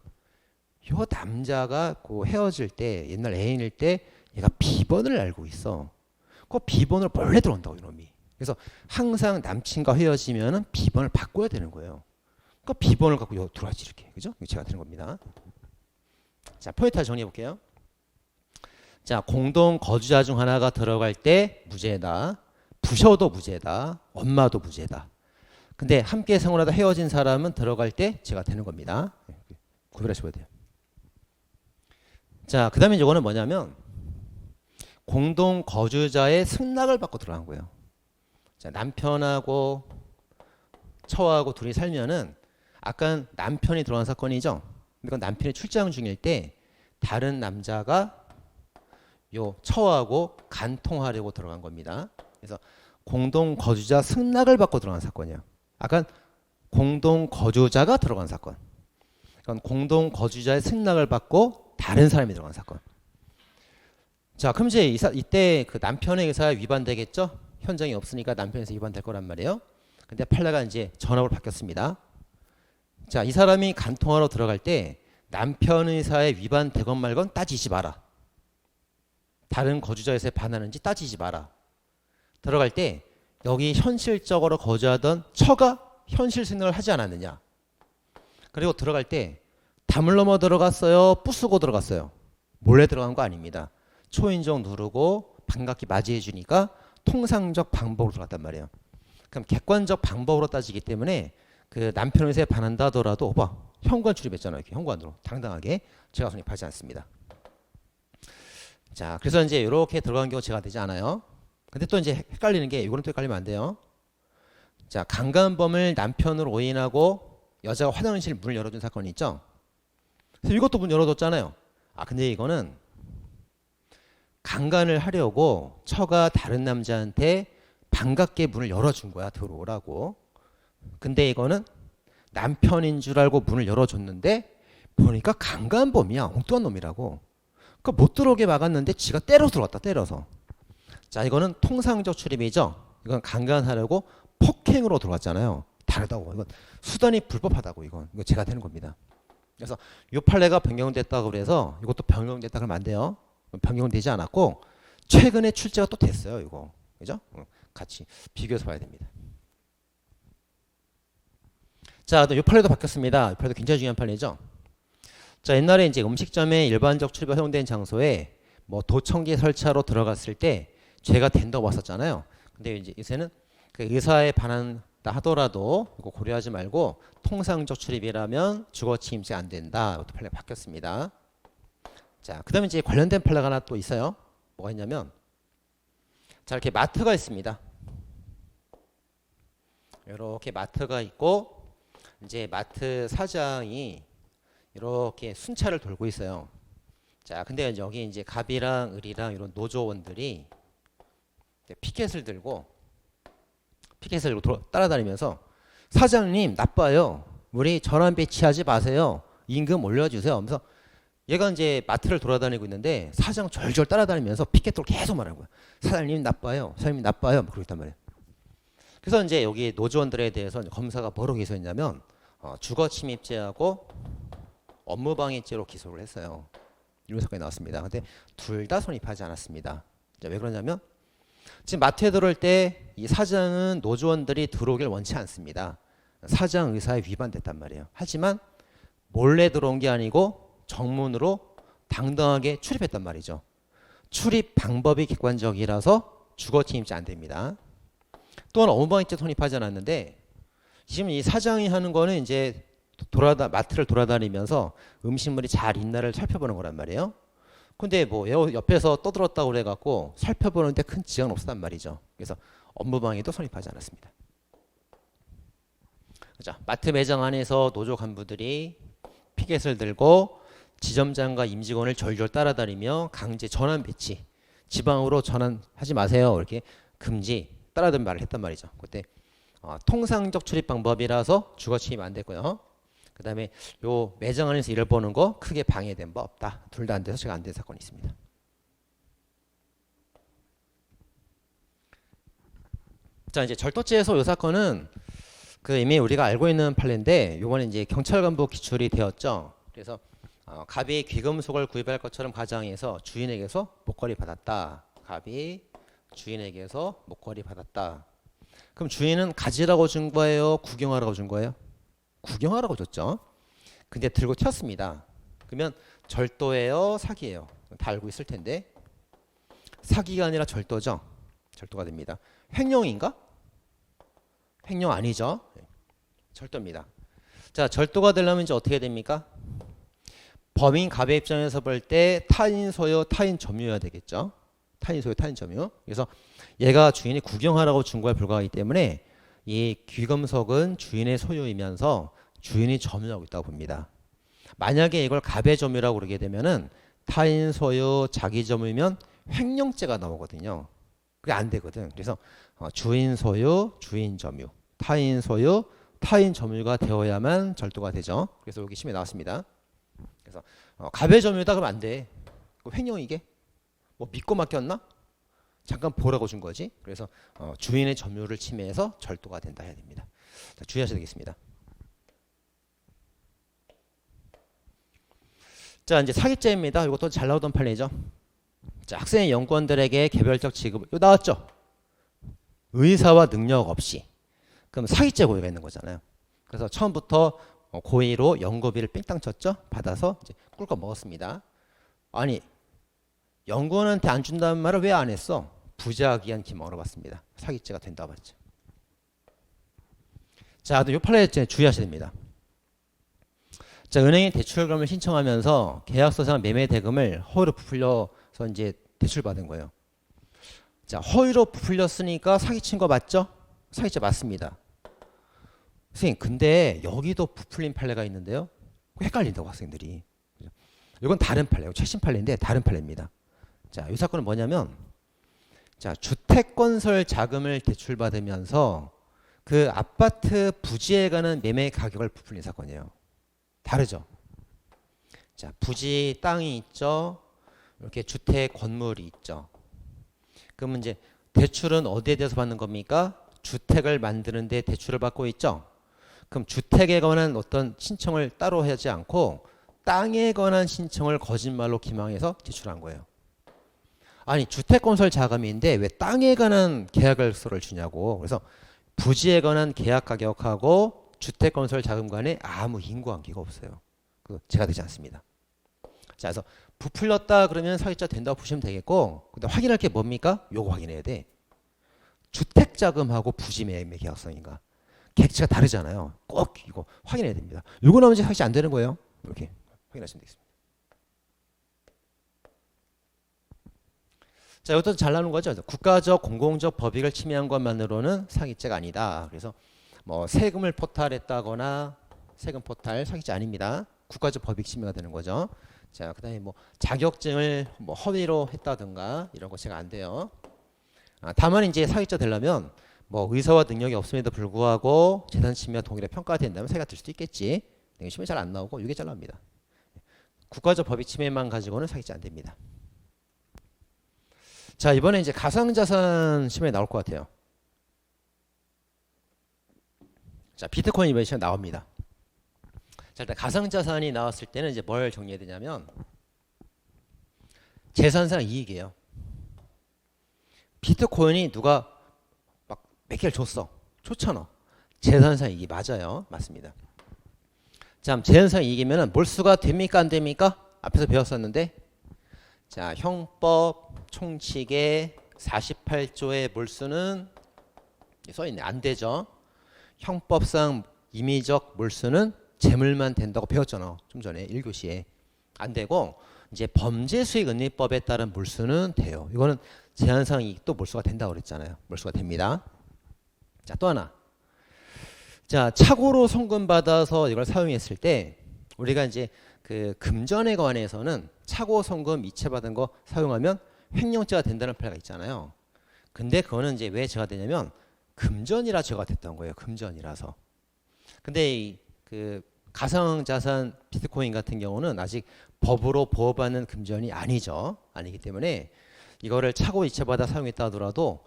요 남자가 그 헤어질 때 옛날 애인일 때 얘가 비번을 알고 있어. 그 비번을 몰래 들어온다고 이놈이. 그래서 항상 남친과 헤어지면은 비번을 바꿔야 되는 거예요. 그 비번을 갖고 들어와지 이렇게. 그죠? 제가 되는 겁니다. 자, 포인트 정리해 볼게요. 자, 공동 거주자 중 하나가 들어갈 때 무죄다. 부셔도 무죄다. 엄마도 무죄다. 근데 함께 생활하다 헤어진 사람은 들어갈 때 죄가 되는 겁니다. 구별하셔야 돼요. 자, 그 다음에 이거는 뭐냐면 공동 거주자의 승낙을 받고 들어간 거예요. 자, 남편하고 처하고 둘이 살면은 아까 남편이 들어간 사건이죠. 이건 남편이 출장 중일 때 다른 남자가 요 처하고 간통하려고 들어간 겁니다. 그래서 공동 거주자 승낙을 받고 들어간 사건이에요. 아까 공동 거주자가 들어간 사건. 이건 공동 거주자의 승낙을 받고 다른 사람이 들어간 사건. 자, 그럼 이제 이때 그 남편의 의사에 위반되겠죠? 현장이 없으니까 남편의 의사에 위반될 거란 말이에요. 근데 판례가 이제 전압으로 바뀌었습니다. 자, 이 사람이 간통하러 들어갈 때 남편 의사에 위반되건 말건 따지지 마라. 다른 거주자 의사에 반하는지 따지지 마라. 들어갈 때 여기 현실적으로 거주하던 처가 현실 승낙을 하지 않았느냐. 그리고 들어갈 때 담을 넘어 들어갔어요? 부수고 들어갔어요? 몰래 들어간 거 아닙니다. 초인종 누르고 반갑게 맞이해 주니까 통상적 방법으로 들어갔단 말이에요. 그럼 객관적 방법으로 따지기 때문에 그 남편 의사에 반한다 하더라도 봐, 현관 출입했잖아요. 이렇게 현관으로 당당하게 제가 성립하지 않습니다. 자, 그래서 이제 이렇게 들어간 경우 제가 되지 않아요. 근데 또 이제 헷갈리는 게 이거는 또 헷갈리면 안 돼요. 자, 강간범을 남편으로 오인하고 여자가 화장실 문을 열어준 사건이 있죠. 그래서 이것도 문 열어뒀잖아요. 아, 근데 이거는 강간을 하려고 처가 다른 남자한테 반갑게 문을 열어준 거야. 들어오라고. 근데 이거는 남편인 줄 알고 문을 열어줬는데 보니까 강간범이야. 엉뚱한 놈이라고. 그러니까 못 들어오게 막았는데 지가 때려서 들어왔다. 때려서. 자, 이거는 통상적 출입이죠. 이건 강간하려고 폭행으로 들어왔잖아요. 다르다고. 이건 수단이 불법하다고. 이거 제가 되는 겁니다. 그래서 이 판례가 변경됐다고 그래서 이것도 변경됐다 그러면 안 돼요. 변경되지 않았고 최근에 출제가 또 됐어요. 이거. 그죠? 같이 비교해서 봐야 됩니다. 자, 이 판례도 바뀌었습니다. 이 판례도 굉장히 중요한 판례죠. 자, 옛날에 이제 음식점에 일반적 출입이 허용된 장소에 뭐 도청기 설치하러 들어갔을 때 죄가 된다고 봤었잖아요. 근데 이제 요새는 그 의사에 반한다 하더라도 이거 고려하지 말고 통상적 출입이라면 주거 침입죄 안 된다. 이것도 판례가 바뀌었습니다. 자, 그다음에 이제 관련된 판례가 하나 또 있어요. 뭐가 있냐면 자, 이렇게 마트가 있습니다. 이렇게 마트가 있고 이제 마트 사장이 이렇게 순찰을 돌고 있어요. 자, 근데 여기 이제 갑이랑 을이랑 이런 노조원들이 피켓을 들고 따라다니면서 사장님 나빠요. 우리 전환 배치하지 마세요. 임금 올려주세요. 하면서 얘가 이제 마트를 돌아다니고 있는데 사장 절절 따라다니면서 피켓으로 계속 말하는 거야. 사장님 나빠요. 사장님 나빠요. 그러고 있단 말이에요. 그래서 이제 여기 노조원들에 대해서 검사가 뭐라고 기소했냐면 주거침입죄하고 업무방해죄로 기소를 했어요. 이런 사건이 나왔습니다. 근데 둘 다 성립하지 않았습니다. 자, 왜 그러냐면 지금 마트에 들어올 때 이 사장은 노조원들이 들어오길 원치 않습니다. 사장 의사에 위반됐단 말이에요. 하지만 몰래 들어온 게 아니고 정문으로 당당하게 출입했단 말이죠. 출입 방법이 객관적이라서 주거침입죄 안 됩니다. 또한 업무방해죄 성립하지 않았는데 지금 이 사장이 하는 거는 이제 마트를 돌아다니면서 음식물이 잘 있나를 살펴보는 거란 말이에요. 근데 뭐 옆에서 떠들었다고 그래갖고 살펴보는데 큰 지장은 없었단 말이죠. 그래서 업무방해도 성립하지 않았습니다. 자, 마트 매장 안에서 노조 간부들이 피켓을 들고 지점장과 임직원을 절절 따라다니며 강제 전환 배치, 지방으로 전환하지 마세요. 이렇게 금지 따라다니는 말을 했단 말이죠. 그때 통상적 출입 방법이라서 주거 침입 안 됐고요. 그 다음에 요 매장 안에서 일을 보는 거 크게 방해된 바 없다. 둘 다 안 돼서 제가 안 된 사건이 있습니다. 자, 이제 절도죄에서 이 사건은 그 이미 우리가 알고 있는 판례인데 요번에 이제 경찰 간부 기출이 되었죠. 그래서 갑이 귀금속을 구입할 것처럼 가장해서 주인에게서 목걸이 받았다. 갑이 주인에게서 목걸이 받았다. 그럼 주인은 가지라고 준 거예요? 구경하라고 준 거예요? 구경하라고 줬죠. 근데 들고 튀었습니다. 그러면 절도예요? 사기예요? 다 알고 있을 텐데 사기가 아니라 절도죠. 절도가 됩니다. 횡령인가? 횡령 아니죠. 절도입니다. 자, 절도가 되려면 이제 어떻게 됩니까? 범인 갑의 입장에서 볼 때 타인 소유, 타인 점유여야 되겠죠. 타인 소유, 타인 점유. 그래서 얘가 주인이 구경하라고 준 거에 불과하기 때문에 이 귀금속은 주인의 소유이면서 주인이 점유하고 있다고 봅니다. 만약에 이걸 갑의 점유라고 그러게 되면은 타인 소유, 자기 점유면 횡령죄가 나오거든요. 그게 안 되거든. 그래서 주인 소유, 주인 점유, 타인 소유, 타인 점유가 되어야만 절도가 되죠. 그래서 여기 심에 나왔습니다. 그래서 갑의 점유다 그러면 안 돼. 횡령 이게? 뭐 믿고 맡겼나? 잠깐 보라고 준 거지. 그래서 주인의 점유를 침해해서 절도가 된다 해야 됩니다. 자, 주의하셔야 되겠습니다. 자, 이제 사기죄입니다. 이것도 잘 나오던 판례죠. 자, 학생의 연구원들에게 개별적 지급, 이거 나왔죠? 의사와 능력 없이. 그럼 사기죄 고의가 있는 거잖아요. 그래서 처음부터 고의로 연구비를 삥땅 쳤죠? 받아서 이제 꿀꺽 먹었습니다. 아니, 연구원한테 안 준다는 말을 왜 안 했어? 부자기한 기망으로 봤습니다. 사기죄가 된다고 봤죠. 자, 이 판례 주의하셔야 됩니다. 자, 은행에 대출금을 신청하면서 계약서상 매매 대금을 허위로 부풀려서 이제 대출받은 거예요. 자, 허위로 부풀렸으니까 사기친 거 맞죠? 사기죄 맞습니다. 선생님, 근데 여기도 부풀린 판례가 있는데요. 헷갈린다고 학생들이. 이건 다른 판례예요. 최신 판례인데 다른 판례입니다. 자, 이 사건은 뭐냐면, 자, 주택건설 자금을 대출받으면서 그 아파트 부지에 관한 매매 가격을 부풀린 사건이에요. 다르죠. 자, 부지 땅이 있죠. 이렇게 주택 건물이 있죠. 그러면 이제 대출은 어디에 대해서 받는 겁니까? 주택을 만드는데 대출을 받고 있죠. 그럼 주택에 관한 어떤 신청을 따로 하지 않고 땅에 관한 신청을 거짓말로 기망해서 제출한 거예요. 아니, 주택건설 자금인데 왜 땅에 관한 계약서를 주냐고. 그래서 부지에 관한 계약 가격하고 주택건설 자금 간에 아무 인과관계가 없어요. 그거 제가 되지 않습니다. 자, 그래서 부풀렸다 그러면 사기죄 된다고 보시면 되겠고, 근데 확인할 게 뭡니까? 요거 확인해야 돼. 주택자금하고 부지 매매 계약서인가? 객체가 다르잖아요. 꼭 이거 확인해야 됩니다. 요거 나오면 이제 사기죄 안 되는 거예요. 이렇게 확인하시면 되겠습니다. 자, 이것도 잘 나오는 거죠. 국가적 공공적 법익을 침해한 것만으로는 사기죄가 아니다. 그래서 뭐 세금을 포탈했다거나 세금 포탈 사기죄 아닙니다. 국가적 법익 침해가 되는 거죠. 자, 그다음에 뭐 자격증을 뭐 허위로 했다든가 이런 거 제가 안 돼요. 다만 이제 사기죄 되려면 뭐 의사와 능력이 없음에도 불구하고 재산 침해와 동일하게 평가된다면 사기가 될 수도 있겠지. 이게 시험에 잘 안 나오고 이게 잘 나옵니다. 국가적 법익 침해만 가지고는 사기죄 안 됩니다. 자, 이번에 이제 가상자산 시험에 나올 것 같아요. 자, 비트코인 이번에 시험 나옵니다. 자, 일단 가상자산이 나왔을 때는 이제 뭘 정리해야 되냐면 재산상 이익이에요. 비트코인이 누가 막 몇 개를 줬어. 좋잖아. 재산상 이익이 맞아요. 맞습니다. 자, 재산상 이익이면 몰수가 됩니까? 안 됩니까? 앞에서 배웠었는데, 자, 형법 총칙의 48조의 몰수는 써있네. 안 되죠. 형법상 임의적 몰수는 재물만 된다고 배웠잖아. 좀 전에 1교시에. 안 되고 이제 범죄수익은리법에 따른 몰수는 돼요. 이거는 제한상 이익도 몰수가 된다고 그랬잖아요. 몰수가 됩니다. 자, 또 하나. 자, 착오로 송금받아서 이걸 사용했을 때 우리가 이제 그 금전에 관해서는 착오 송금 이체받은 거 사용하면 횡령죄가 된다는 판례가 있잖아요. 근데 그거는 이제 왜 죄가 되냐면 금전이라 죄가 됐던 거예요. 금전이라서. 근데 이 그 가상자산 비트코인 같은 경우는 아직 법으로 보호받는 금전이 아니죠. 아니기 때문에 이거를 착오 이체받아 사용했다 하더라도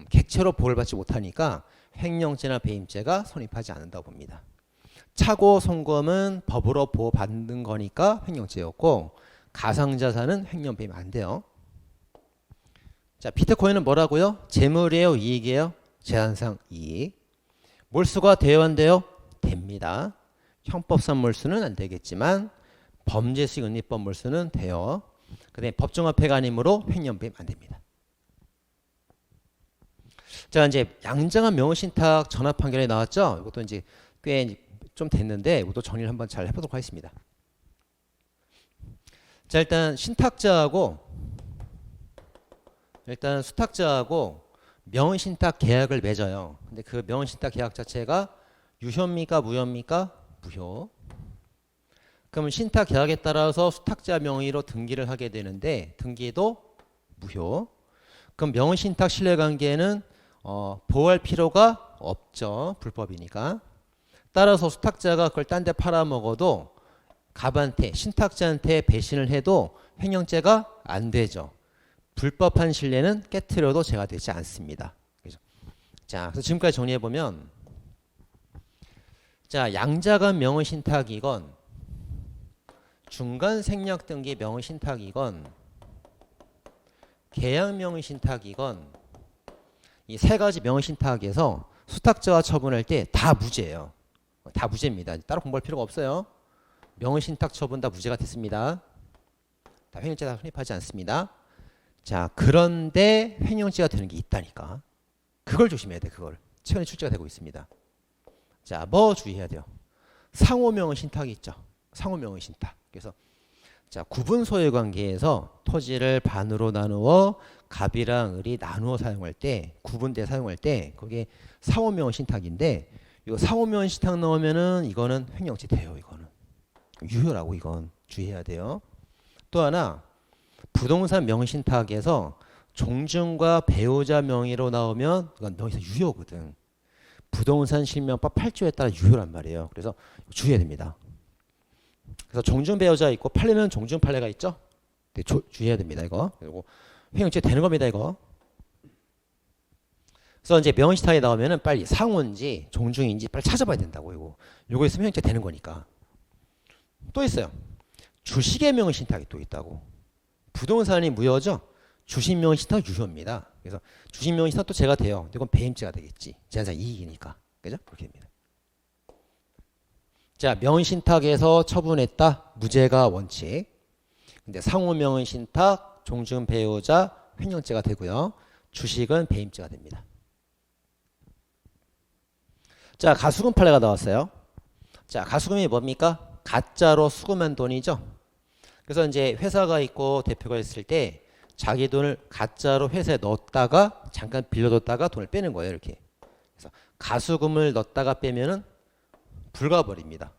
객체로 보호를 받지 못하니까 횡령죄나 배임죄가 성립하지 않는다고 봅니다. 착오 송금은 법으로 보호받는 거니까 횡령죄였고 가상자산은 횡령 배임 안 돼요. 자, 비트코인은 뭐라고요? 재물이에요? 이익이에요? 제한상 이익. 몰수가 돼요? 안 돼요? 됩니다. 형법상 몰수는 안 되겠지만 범죄수익은리법 몰수는 돼요. 그다음에 법정화폐가 아니므로 횡령배임 안 됩니다. 자, 이제 양정한 명의신탁 전압 판결이 나왔죠. 이것도 이제 꽤 좀 됐는데 이것도 정리를 한번 잘 해보도록 하겠습니다. 자, 일단 수탁자하고 명의신탁 계약을 맺어요. 근데 그 명의신탁 계약 자체가 유효입니까? 무효입니까? 무효. 그러면 신탁 계약에 따라서 수탁자 명의로 등기를 하게 되는데 등기도 무효. 그럼 명의신탁 신뢰관계는 보호할 필요가 없죠. 불법이니까. 따라서 수탁자가 그걸 딴 데 팔아먹어도 갑한테 신탁자한테 배신을 해도 횡령죄가 안 되죠. 불법한 신뢰는 깨트려도 죄가 되지 않습니다. 그죠? 자, 그래서 지금까지 정리해 보면, 자, 양자간 명의신탁이건 중간 생략 등기 명의신탁이건 계약 명의신탁이건 이 세 가지 명의신탁에서 수탁자와 처분할 때 다 무죄예요. 다 무죄입니다. 따로 공부할 필요가 없어요. 명의신탁 처분 다 무죄가 됐습니다. 다 횡령죄 다 성립하지 않습니다. 자, 그런데 횡령죄가 되는 게 있다니까. 그걸 조심해야 돼. 그걸. 최근에 출제가 되고 있습니다. 자, 뭐 주의해야 돼요? 상호명의 신탁이 있죠. 상호명의 신탁. 그래서 자, 구분 소유 관계에서 토지를 반으로 나누어 갑이랑 을이 나누어 사용할 때, 구분돼 사용할 때 그게 상호명의 신탁인데, 이거 상호명의 신탁 넣으면은 이거는 횡령죄 돼요. 이거는 유효라고. 이건 주의해야 돼요. 또 하나, 부동산 명의신탁에서 종중과 배우자 명의로 나오면 이건 명의상 유효거든. 부동산 실명법 8조에 따라 유효란 말이에요. 그래서 주의해야 됩니다. 그래서 종중 배우자 있고 판례는 종중 판례가 있죠. 주의해야 됩니다. 이거. 그리고 횡령죄 되는 겁니다. 이거. 그래서 이제 명의신탁에 나오면은 빨리 상호인지 종중인지 빨리 찾아봐야 된다고. 이거 있으면 횡령죄 되는 거니까. 또 있어요. 주식의 명의신탁이 또 있다고. 부동산이 무효죠. 주식명의신탁 유효입니다. 그래서 주식명의신탁도 죄가 돼요. 이건 배임죄가 되겠지. 제한상 이익이니까. 그죠? 그렇게 됩니다. 자, 명의신탁에서 처분했다. 무죄가 원칙. 근데 상호명의신탁, 종중 배우자, 횡령죄가 되고요. 주식은 배임죄가 됩니다. 자, 가수금 판례가 나왔어요. 자, 가수금이 뭡니까? 가짜로 수금한 돈이죠. 그래서 이제 회사가 있고 대표가 있을 때 자기 돈을 가짜로 회사에 넣었다가 잠깐 빌려뒀다가 돈을 빼는 거예요. 이렇게. 그래서 가수금을 넣었다가 빼면은 불가버립니다.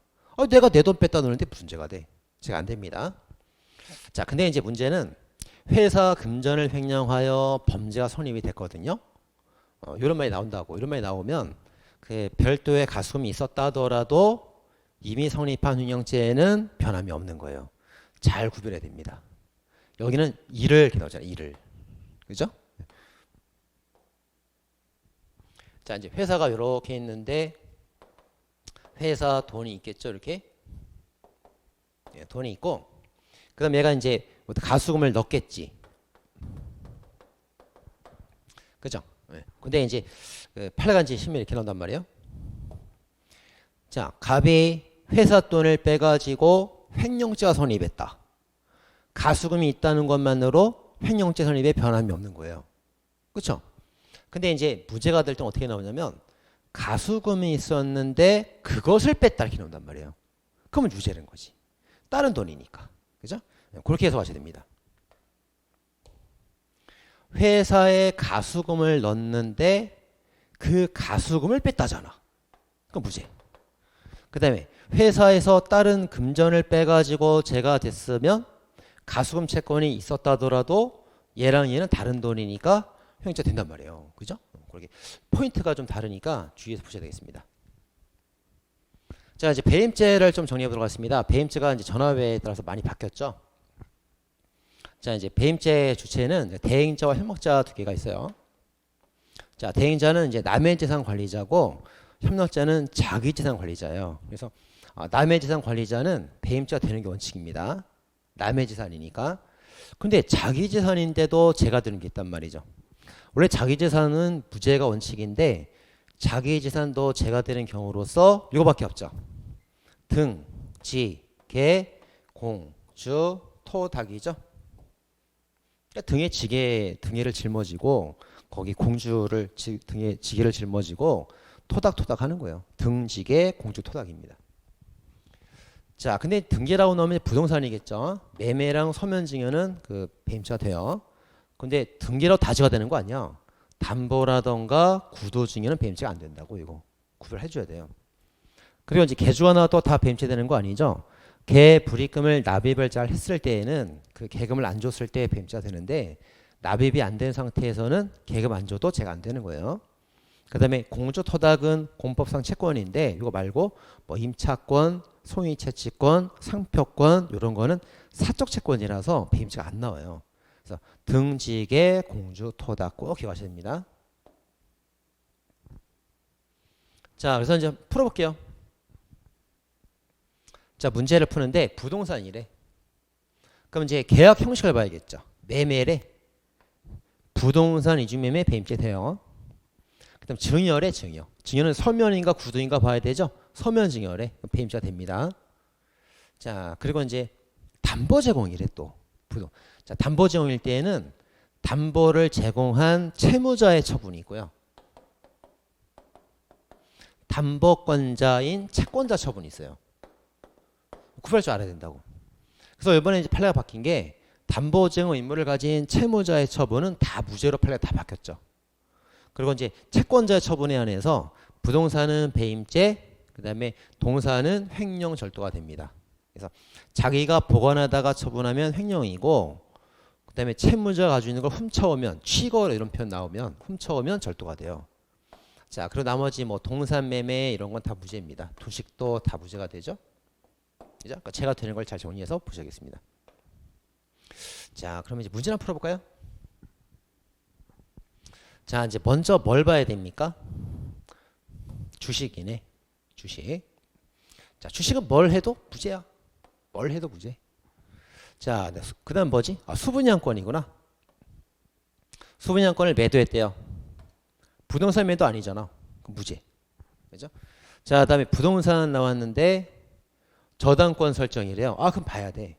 내가 내 돈 뺐다 넣는데 무슨 죄가 돼? 죄가 안 됩니다. 자, 근데 이제 문제는 회사 금전을 횡령하여 범죄가 성립이 됐거든요. 이런 말이 나온다고. 이런 말이 나오면 그 별도의 가수금이 있었다 하더라도 이미 성립한 횡령죄에는 변함이 없는 거예요. 잘 구별해야 됩니다. 여기는 일을 이렇게 나오잖아요. 일을. 그죠? 자, 이제 회사가 이렇게 있는데 회사 돈이 있겠죠. 이렇게. 예, 돈이 있고 그 다음에 얘가 이제 가수금을 넣겠지. 그죠? 예. 근데 이제 그 팔레간지 신문 이렇게 나온단 말이에요. 자, 갑이 회사 돈을 빼가지고 횡령죄가 성립했다. 가수금이 있다는 것만으로 횡령죄 성립에 변함이 없는 거예요. 그렇죠? 근데 이제 무죄가 될 때 어떻게 나오냐면 가수금이 있었는데 그것을 뺐다 이렇게 나온단 말이에요. 그러면 유죄는 거지. 다른 돈이니까. 그죠? 그렇게 해석하셔야 됩니다. 회사에 가수금을 넣는데 그 가수금을 뺐다잖아. 그럼 무죄. 그 다음에 회사에서 다른 금전을 빼가지고 죄가 됐으면 가수금 채권이 있었다더라도 얘랑 얘는 다른 돈이니까 횡령죄 된단 말이에요. 그죠? 그렇게 포인트가 좀 다르니까 주의해서 보셔야 되겠습니다. 자, 이제 배임죄를 좀 정리해 보도록 하겠습니다. 배임죄가 이제 전화회에 따라서 많이 바뀌었죠. 자, 이제 배임죄 주체는 대행자와 협력자 두 개가 있어요. 자, 대행자는 이제 남의 재산 관리자고 협력자는 자기 재산 관리자예요. 그래서 남의 재산 관리자는 배임죄가 되는 게 원칙입니다. 남의 재산이니까. 근데 자기 재산인데도 죄가 되는 게 있단 말이죠. 원래 자기 재산은 무죄가 원칙인데 자기 재산도 죄가 되는 경우로서 이거밖에 없죠. 등, 지, 개, 공, 주, 토, 닭이죠. 등에 등에를 짊어지고 거기 공주를 등에 지게를 짊어지고 토닥토닥 하는 거예요. 등지게 공주 토닥입니다. 자, 근데 등기라고 넣으면 부동산이겠죠. 매매랑 서면증여는 그 배임죄가 돼요. 근데 등기라고 다지가 되는 거 아니야. 담보라던가 구도증여는 배임죄가 안 된다고. 이거 구별해 줘야 돼요. 그리고 이제 개주가 나와도 다 배임죄 되는 거 아니죠. 개 불입금을 납입을 잘 했을 때에는 그 개금을 안 줬을 때 배임죄가 되는데 납입이 안 된 상태에서는 개금 안 줘도 죄가 안 되는 거예요. 그 다음에 공주 토닥은 공법상 채권인데 이거 말고 뭐 임차권, 소유채취권, 상표권 이런 거는 사적 채권이라서 배임죄가 안 나와요. 그래서 등지게 공주 토닥 꼭 기억하셔야 됩니다. 자, 그래서 이제 풀어볼게요. 자, 문제를 푸는데 부동산이래. 그럼 이제 계약 형식을 봐야겠죠. 매매래. 부동산 이중매매 배임죄 돼요. 그다음 증여래. 증여는 서면인가 구도인가 봐야 되죠. 서면 증여래. 배임죄가 됩니다. 자, 그리고 이제 담보 제공이래 또. 자, 담보 제공일 때에는 담보를 제공한 채무자의 처분이 있고요. 담보권자인 채권자 처분이 있어요. 구별할 줄 알아야 된다고. 그래서 이번에 이제 판례가 바뀐 게 담보 제공 의무를 가진 채무자의 처분은 다 무죄로 판례가 다 바뀌었죠. 그리고 이제 채권자의 처분에 한해서 부동산은 배임죄, 그다음에 동산은 횡령 절도가 됩니다. 그래서 자기가 보관하다가 처분하면 횡령이고, 그다음에 채무자가 가지고 있는 걸 훔쳐오면 취거 이런 표현 나오면 훔쳐오면 절도가 돼요. 자, 그리고 나머지 뭐 동산 매매 이런 건 다 무죄입니다. 도식도 다 무죄가 되죠. 그죠? 그러니까 죄가 되는 걸 잘 정리해서 보셔야겠습니다. 자, 그럼 이제 문제 하나 풀어볼까요? 자, 이제 먼저 뭘 봐야 됩니까? 주식이네. 주식. 자, 주식은 뭘 해도 무죄야. 뭘 해도 무죄. 자, 그 다음 뭐지? 아, 수분양권이구나. 수분양권을 매도했대요. 부동산 매도 아니잖아. 그럼 무죄. 그죠? 자, 다음에 부동산 나왔는데 저당권 설정이래요. 아, 그럼 봐야 돼.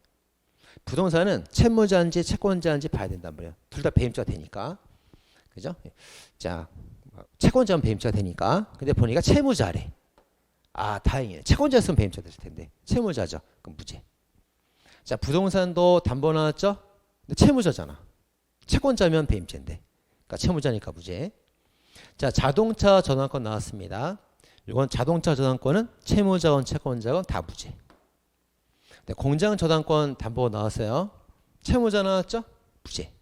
부동산은 채무자인지 채권자인지 봐야 된단 말이에요. 둘 다 배임죄가 되니까. 그죠? 자, 채권자는 배임죄가 되니까. 근데 보니까 채무자래. 아, 다행이네. 채권자였으면 배임죄가 됐을 텐데. 채무자죠. 그럼 무죄. 자, 부동산도 담보 나왔죠? 근데 채무자잖아. 채권자면 배임죄인데. 그러니까 채무자니까 무죄. 자, 자동차 저당권 나왔습니다. 이건 자동차 저당권은 채무자건 채권자건 다 무죄. 네, 공장 저당권 담보 나왔어요. 채무자 나왔죠? 무죄.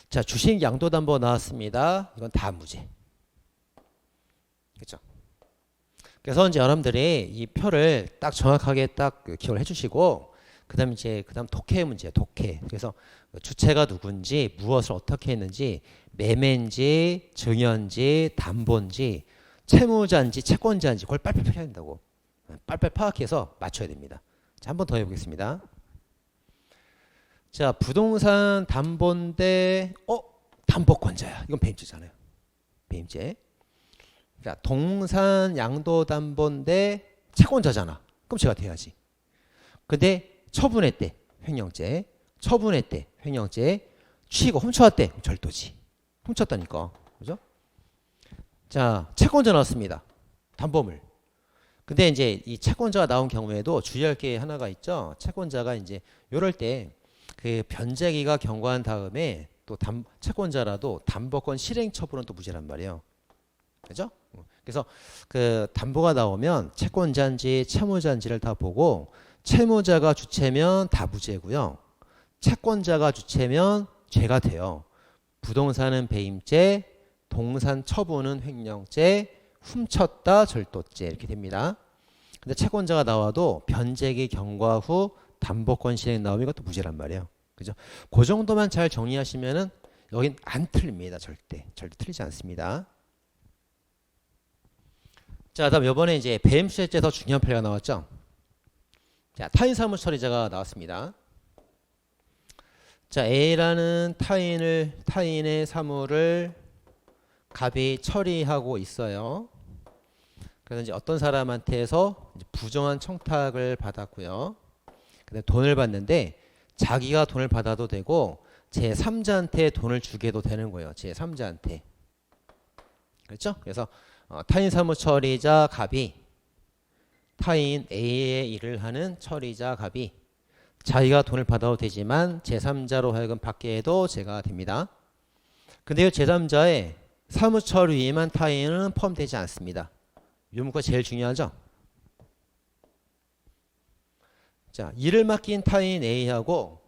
자, 주식 양도 담보 나왔습니다. 이건 다 무죄. 그렇죠? 그래서 이제 여러분들이 이 표를 딱 정확하게 딱 기억을 해주시고, 그다음 이제 독해 문제예요. 독해. 그래서 주체가 누군지, 무엇을 어떻게 했는지, 매매인지, 증여인지, 담보인지, 채무자인지, 채권자인지 그걸 빨빨 풀어야 된다고. 빨빨 파악해서 맞춰야 됩니다. 자, 한 번 더 해보겠습니다. 자, 부동산 담보인데, 담보권자야. 이건 배임죄잖아요. 배임죄. 그러니까 동산 양도 담보인데 채권자잖아. 그럼 죄가 돼야지. 근데 처분했대. 횡령죄. 처분했대. 횡령죄. 취고 훔쳐왔대. 절도지. 훔쳤다니까. 그죠? 자, 채권자 나왔습니다. 담보물. 근데 이제 이 채권자가 나온 경우에도 주의할 게 하나가 있죠. 채권자가 이제 요럴 때 그 변제기가 경과한 다음에 또 채권자라도 담보권 실행 처분은 또 무죄란 말이에요. 그죠? 그래서 그 담보가 나오면 채권자인지 채무자인지를 다 보고 채무자가 주체면 다 무죄고요. 채권자가 주체면 죄가 돼요. 부동산은 배임죄, 동산 처분은 횡령죄, 훔쳤다 절도죄 이렇게 됩니다. 근데 채권자가 나와도 변제기 경과 후 담보권 실행 나오면 이것도 무죄란 말이에요. 그죠? 그 정도만 잘 정리하시면은 여긴 안 틀립니다. 절대 틀리지 않습니다. 자, 다음 이번에 이제 배임수재죄 더 중요한 판례가 나왔죠. 자, 타인 사무 처리자가 나왔습니다. 자, A라는 타인의 사무를 갑이 처리하고 있어요. 그래서 이제 어떤 사람한테서 부정한 청탁을 받았고요. 근데 돈을 받는데 자기가 돈을 받아도 되고 제3자한테 돈을 주게 해도 되는 거예요. 제3자한테. 그렇죠? 그래서 타인 사무 처리자 갑이 타인 A의 일을 하는 처리자 갑이 자기가 돈을 받아도 되지만 제3자로 하여금 받게 해도 죄가 됩니다. 근데 이 제3자의 사무 처리에만 타인은 포함되지 않습니다. 이 문구가 제일 중요하죠? 자, 일을 맡긴 타인 A하고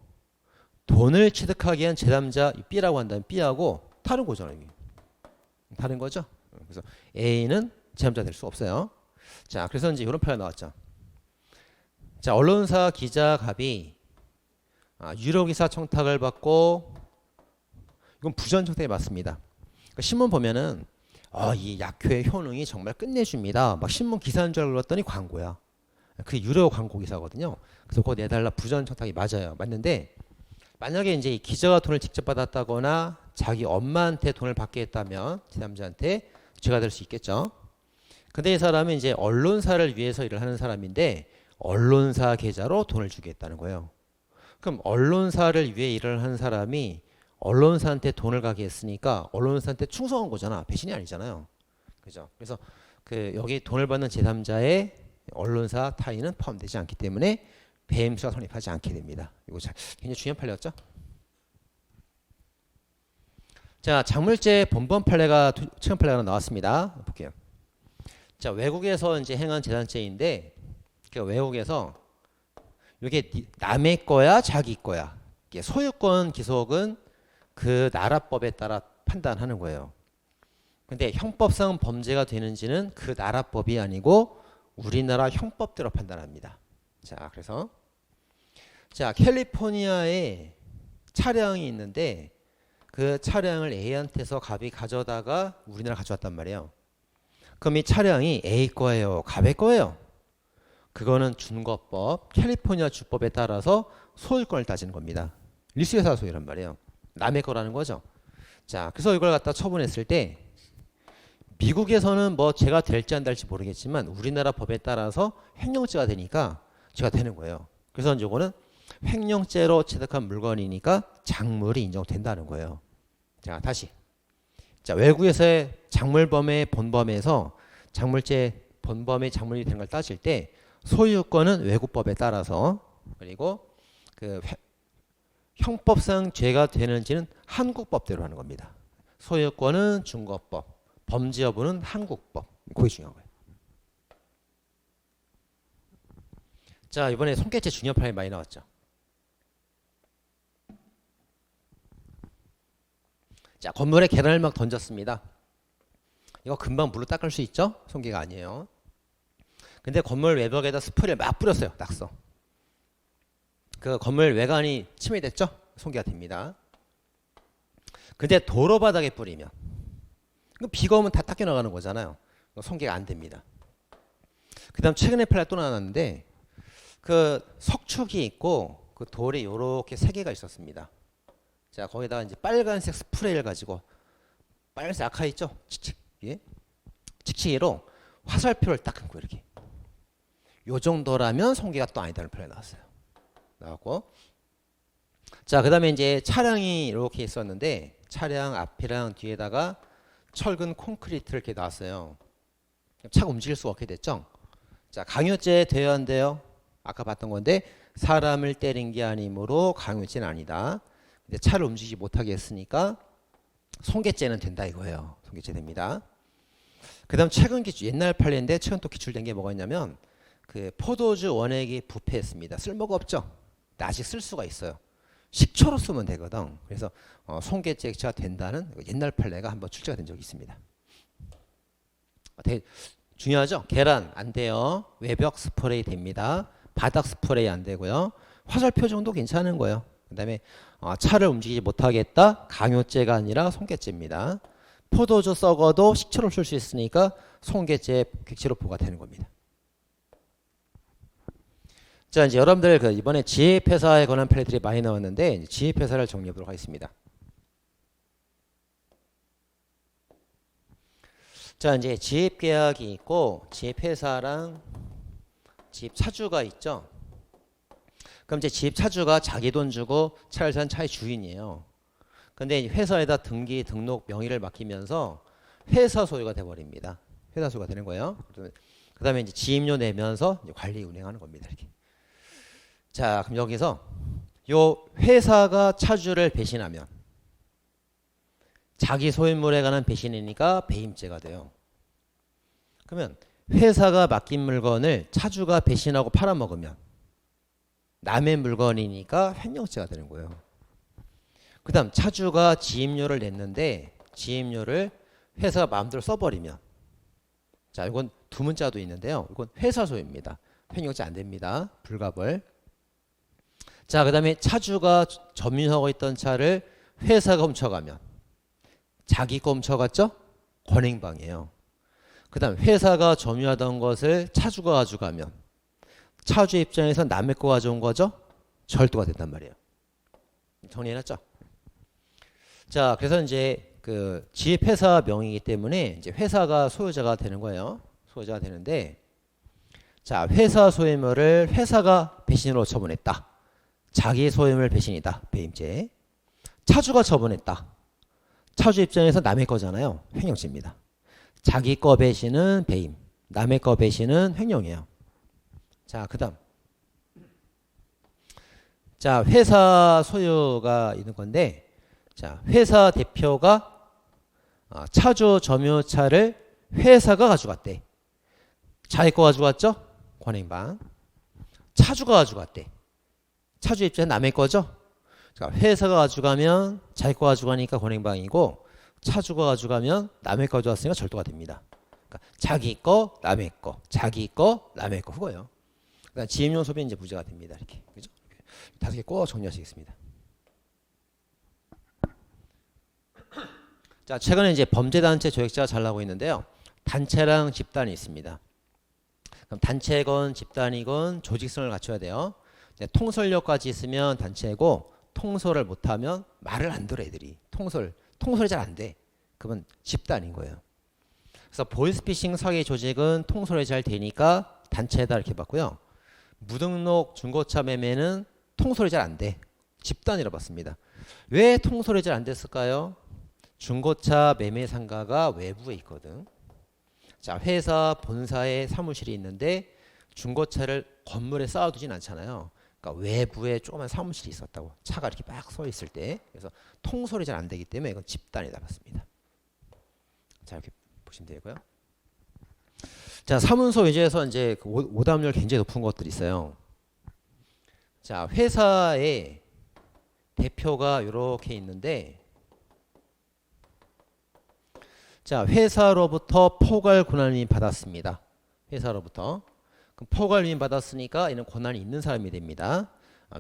돈을 취득하기 위한 제3자 B라고 한다면 B하고 다른 거잖아요. 다른 거죠? 그래서 A는 제3자 될 수 없어요. 자, 그래서 이제 이런 표현 나왔죠. 자, 언론사 기자 갑이 유료기사 청탁을 받고, 이건 부전 청탁이 맞습니다. 그러니까 신문 보면은 이 약효의 효능이 정말 끝내줍니다. 막 신문 기사인 줄 알았더니 광고야. 그게 유료 광고 기사거든요. 그래서 그거 내달라 부전 청탁이 맞아요. 맞는데 만약에 이제 이 기자가 돈을 직접 받았다거나 자기 엄마한테 돈을 받게 했다면 제3자한테 죄가 될 수 있겠죠. 근데 이 사람은 이제 언론사를 위해서 일을 하는 사람인데 언론사 계좌로 돈을 주겠다는 거예요. 그럼 언론사를 위해 일을 하는 사람이 언론사한테 돈을 가게 했으니까 언론사한테 충성한 거잖아. 배신이 아니잖아요. 그죠? 그래서 여기 돈을 받는 제3자의 언론사 타인은 포함되지 않기 때문에 배임수가 성립하지 않게 됩니다. 이거 굉장히 중요한 판례였죠? 자, 작물제 본번 판례가 최근 판례가 나왔습니다. 볼게요. 자, 외국에서 이제 행한 재산죄인데 외국에서 이게 남의 거야, 자기 거야. 소유권 기속은 그 나라법에 따라 판단하는 거예요. 근데 형법상 범죄가 되는지는 그 나라법이 아니고 우리나라 형법대로 판단합니다. 자, 그래서 자, 캘리포니아에 차량이 있는데 그 차량을 A한테서 갑이 가져다가 우리나라 가져왔단 말이에요. 그럼 이 차량이 A 거예요, 갑의 거예요? 그거는 준거법, 캘리포니아 주법에 따라서 소유권을 따지는 겁니다. 리스회사 소유란 말이에요. 남의 거라는 거죠. 자, 그래서 이걸 갖다 처분했을 때 미국에서는 뭐 죄가 될지 안 될지 모르겠지만 우리나라 법에 따라서 횡령죄가 되니까 죄가 되는 거예요. 그래서 이거는 횡령죄로 취득한 물건이니까 작물이 인정된다는 거예요. 자, 다시. 자, 외국에서의 작물범의 본범에서 작물죄 본범의 작물이 된 걸 따질 때 소유권은 외국법에 따라서 그리고 형법상 죄가 되는지는 한국법대로 하는 겁니다. 소유권은 중국법, 범죄 여부는 한국법. 그게 중요한 거예요. 자, 이번에 손괴죄 중요 판례 많이 나왔죠. 자, 건물에 계란을 막 던졌습니다. 이거 금방 물로 닦을 수 있죠? 손괴가 아니에요. 근데 건물 외벽에다 스프레이를 막 뿌렸어요. 낙서. 그 건물 외관이 침해됐죠? 손괴가 됩니다. 근데 도로 바닥에 뿌리면 비가 오면 다 닦여 나가는 거잖아요. 손괴가 안 됩니다. 그 다음 최근에 판례 또 나왔는데 그 석축이 있고 그 돌이 요렇게 세 개가 있었습니다. 자, 거기다가 이제 빨간색 스프레이를 가지고 빨간색 아카 있죠? 칙칙이로 화살표를 딱 끊고 이렇게 요 정도라면 손괴가 또 아니다는 표현이 나왔어요. 나왔고, 자, 그 다음에 이제 차량이 이렇게 있었는데 차량 앞이랑 뒤에다가 철근 콘크리트를 이렇게 놨어요. 차가 움직일 수가 없게 됐죠. 자, 강요죄 돼야 한대요. 아까 봤던 건데 사람을 때린 게 아니므로 강요죄는 아니다. 근데 차를 움직이지 못하게 했으니까 손괴죄는 된다 이거예요. 손괴죄 됩니다. 그 다음 최근 기출, 옛날 판례인데 최근 또 기출된 게 뭐가 있냐면 그 포도주 원액이 부패했습니다. 쓸모가 없죠. 근데 아직 쓸 수가 있어요. 식초로 쓰면 되거든. 그래서 손괴죄가 된다는 옛날 판례가 한번 출제가 된 적이 있습니다. 되게 중요하죠. 계란 안 돼요. 외벽 스프레이 됩니다. 바닥 스프레이 안 되고요. 화살표 정도 괜찮은 거예요. 그 다음에 차를 움직이지 못하겠다. 강요죄가 아니라 손괴죄입니다. 포도주 썩어도 식초로 쓸 수 있으니까 손괴죄 객체로 부과되는 겁니다. 자, 이제 여러분들 이번에 지입회사에 관한 판례들이 많이 나왔는데 지입회사를 정리해 보도록 하겠습니다. 자, 이제 지입계약이 있고 지입회사랑 지입차주가 있죠. 그럼 이제 지입차주가 자기 돈 주고 차를 산 차의 주인이에요. 근데 회사에다 등기, 등록, 명의를 맡기면서 회사 소유가 돼버립니다. 회사 소유가 되는 거예요. 그 다음에 이제 지임료 내면서 이제 관리 운행하는 겁니다. 이렇게. 자, 그럼 여기서 요 회사가 차주를 배신하면 자기 소유물에 관한 배신이니까 배임죄가 돼요. 그러면 회사가 맡긴 물건을 차주가 배신하고 팔아먹으면 남의 물건이니까 횡령죄가 되는 거예요. 그 다음 차주가 지임료를 냈는데 지임료를 회사가 마음대로 써버리면, 자, 이건 두 문자도 있는데요. 이건 회사 소유입니다. 횡령죄 안 됩니다. 불가벌. 자, 그 다음에 차주가 점유하고 있던 차를 회사가 훔쳐가면 자기 거 훔쳐갔죠? 권행방이에요. 그 다음 회사가 점유하던 것을 차주가 가져가면 차주 입장에서 남의 거 가져온 거죠? 절도가 된단 말이에요. 정리해놨죠? 자, 그래서 이제 그 지입회사 명의이기 때문에 이제 회사가 소유자가 되는 거예요. 소유자가 되는데, 자, 회사 소유물을 회사가 배신으로 처분했다. 자기 소유물 배신이다. 배임죄. 차주가 처분했다. 차주 입장에서 남의 거잖아요. 횡령죄입니다. 자기 거 배신은 배임, 남의 거 배신은 횡령이에요. 자, 그 다음. 자, 회사 소유가 있는 건데, 자, 회사 대표가 차주 점유차를 회사가 가져갔대. 자기 거 가져갔죠? 권행방. 차주가 가져갔대. 차주 입장에 남의 거죠? 자, 회사가 가져가면 자기 거 가져가니까 권행방이고, 차주가 가져가면 남의 거 가져왔으니까 절도가 됩니다. 그러니까 자기 거, 남의 거, 자기 거, 남의 거 그거예요. 그러니까 지임용 소비 이제 무죄가 됩니다. 이렇게, 그죠? 다섯 개 꼭 정리하시겠습니다. 자, 최근에 이제 범죄단체 조직자가 잘 나오고 있는데요. 단체랑 집단이 있습니다. 그럼 단체건 집단이건 조직성을 갖춰야 돼요. 통솔력까지 있으면 단체고, 통솔을 못하면 말을 안 들어 애들이. 통솔이 잘 안 돼. 그러면 집단인 거예요. 그래서 보이스피싱 사기 조직은 통솔이 잘 되니까 단체다 이렇게 봤고요. 무등록 중고차 매매는 통솔이 잘 안 돼. 집단이라고 봤습니다. 왜 통솔이 잘 안 됐을까요? 중고차 매매 상가가 외부에 있거든. 자, 회사 본사에 사무실이 있는데 중고차를 건물에 쌓아두진 않잖아요. 그러니까 외부에 조그만 사무실이 있었다고. 차가 이렇게 막 서 있을 때. 그래서 통솔이 잘 안 되기 때문에 이건 집단이다 봤습니다. 자, 이렇게 보시면 되고요. 자, 사문서 위주에서 이제 그 오답률 굉장히 높은 것들이 있어요. 자, 회사에 대표가 이렇게 있는데, 자, 회사로부터 포괄 권한을 받았습니다. 회사로부터. 그럼 포괄 위임 받았으니까 이는 권한이 있는 사람이 됩니다.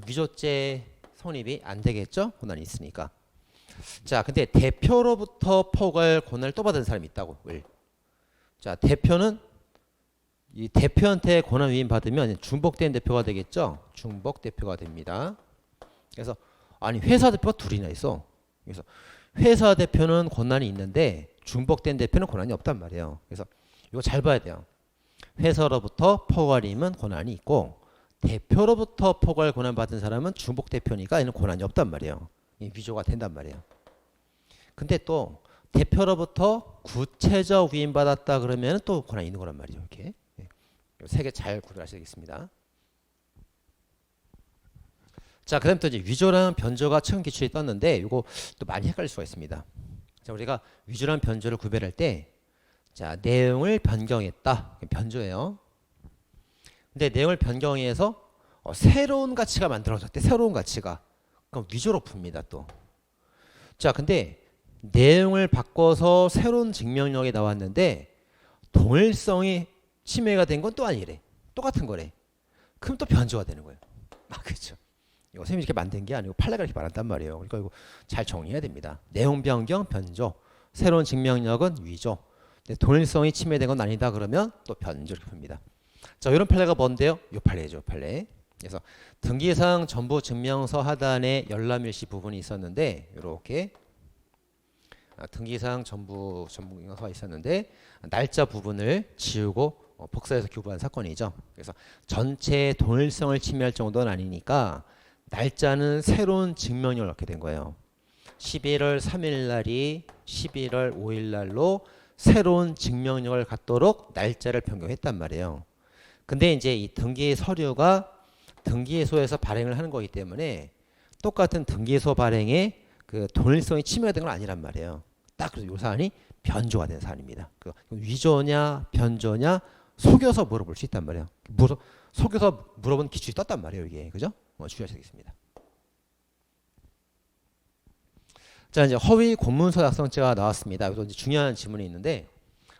위조죄 성립이 안 되겠죠? 권한이 있으니까. 자, 근데 대표로부터 포괄 권한을 또 받은 사람이 있다고. 자, 대표는 이 대표한테 권한 위임 받으면 중복된 대표가 되겠죠? 중복 대표가 됩니다. 그래서 아니 회사 대표가 둘이나 있어. 그래서 회사 대표는 권한이 있는데 중복된 대표는 권한이 없단 말이에요. 그래서 이거 잘 봐야 돼요. 회사로부터 포괄 위임은 권한이 있고, 대표로부터 포괄 권한 받은 사람은 중복 대표니까 이는 권한이 없단 말이에요. 위조가 된단 말이에요. 근데 또 대표로부터 구체적 위임 받았다 그러면 또 권한이 있는 거란 말이죠. 이렇게 세 개 잘 구별하셔야겠습니다. 자, 그다음 또 이제 위조랑 변조가 최근 기출에 떴는데 이거 또 많이 헷갈릴 수가 있습니다. 자, 우리가 위조랑 변조를 구별할 때, 자, 내용을 변경했다. 변조예요. 근데 내용을 변경해서 새로운 가치가 만들어졌대. 새로운 가치가. 그럼 위조로 풉니다, 또. 자, 근데 내용을 바꿔서 새로운 증명력이 나왔는데 동일성이 침해가 된 건 또 아니래. 똑같은 거래. 그럼 또 변조가 되는 거예요. 그렇죠. 이거 선생님이 이렇게 만든 게 아니고 판례가 이렇게 말한단 말이에요. 그러니까 이거 잘 정리해야 됩니다. 내용 변경, 변조. 새로운 증명력은 위조. 동일성이 침해된 건 아니다 그러면 또 변조 이렇게 봅니다. 자, 이런 판례가 뭔데요? 이 판례죠, 판례. 그래서 등기상 전부 증명서 하단에 열람일시 부분이 있었는데 이렇게 등기상 전부 증명서가 있었는데 날짜 부분을 지우고 복사해서 교부한 사건이죠. 그래서 전체 동일성을 침해할 정도는 아니니까 날짜는 새로운 증명력을 얻게 된 거예요. 11월 3일 날이 11월 5일 날로 새로운 증명력을 갖도록 날짜를 변경했단 말이에요. 근데 이제 이 등기 서류가 등기소에서 발행을 하는 거기 때문에 똑같은 등기소 발행에 그 동일성이 침해된 건 아니란 말이에요. 딱 그래서 이 사안이 변조가 된 사안입니다. 그 위조냐 변조냐 속여서 물어볼 수 있단 말이에요. 속여서 물어본 기준이 떴단 말이에요. 이게 그죠? 주의하셔야 되겠습니다. 자, 이제 허위 공문서 작성죄가 나왔습니다. 여기서 이제 중요한 질문이 있는데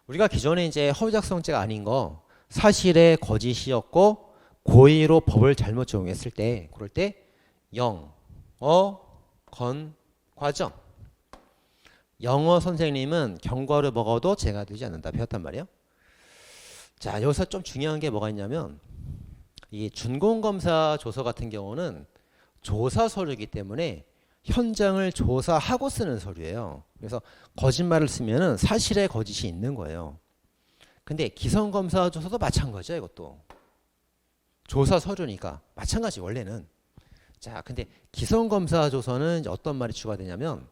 우리가 기존에 이제 허위 작성죄가 아닌 거 사실의 거짓이었고 고의로 법을 잘못 적용했을 때 그럴 때 영어 건 과정 영어 선생님은 경과를 먹어도 죄가 되지 않는다 배웠단 말이에요. 자, 여기서 좀 중요한 게 뭐가 있냐면 이 준공검사 조서 같은 경우는 조사 서류이기 때문에 현장을 조사하고 쓰는 서류예요. 그래서 거짓말을 쓰면은 사실의 거짓이 있는 거예요. 근데 기성검사 조서도 마찬가지야. 이것도 조사 서류니까 마찬가지 원래는. 자, 근데 기성검사 조서는 이제 어떤 말이 추가되냐면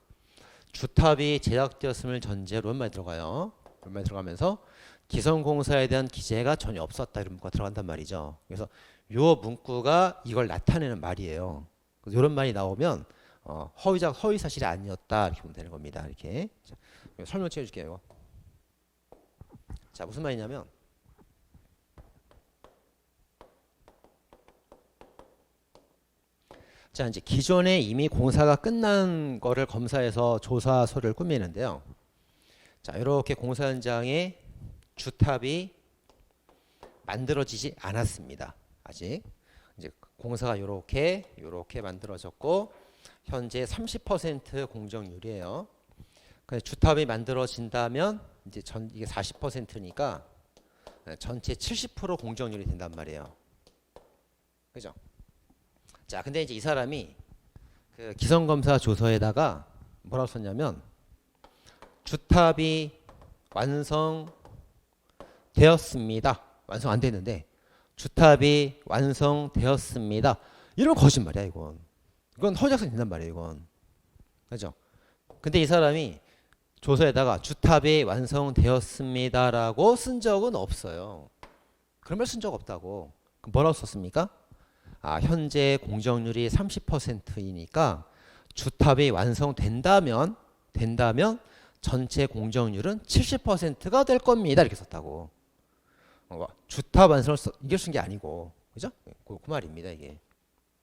주탑이 제작되었음을 전제로 이런 말이 들어가요. 이런 말이 들어가면서 기성공사에 대한 기재가 전혀 없었다 이런 문구가 들어간단 말이죠. 그래서 요 문구가 이걸 나타내는 말이에요. 이런 말이 나오면 허위 사실이 아니었다 이렇게 보면 되는 겁니다. 이렇게 자, 설명 해줄게요. 자, 무슨 말이냐면 자, 이제 기존에 이미 공사가 끝난 거를 검사해서 조사 서류를 꾸미는데요. 자, 이렇게 공사 현장에 주탑이 만들어지지 않았습니다. 아직 이제 공사가 이렇게 만들어졌고 현재 30% 공정률이에요. 주탑이 만들어진다면 이제 이게 40%니까 전체 70% 공정률이 된단 말이에요. 그죠? 자, 근데 이제 이 사람이 그 기성검사 조서에다가 뭐라고 썼냐면 주탑이 완성되었습니다. 완성 안 됐는데 주탑이 완성되었습니다. 이러면 거짓말이야 이건. 이건 허위작성이 된단 말이에요 이건. 그죠? 근데 이 사람이 조서에다가 주탑이 완성되었습니다라고 쓴 적은 없어요. 그런 말 쓴 적 없다고. 그럼 뭐라고 썼습니까? 현재 공정률이 30%이니까 주탑이 완성된다면 전체 공정률은 70%가 될 겁니다. 이렇게 썼다고. 주탑 완성을 이걸 쓴 게 아니고, 그죠? 그 말입니다, 이게.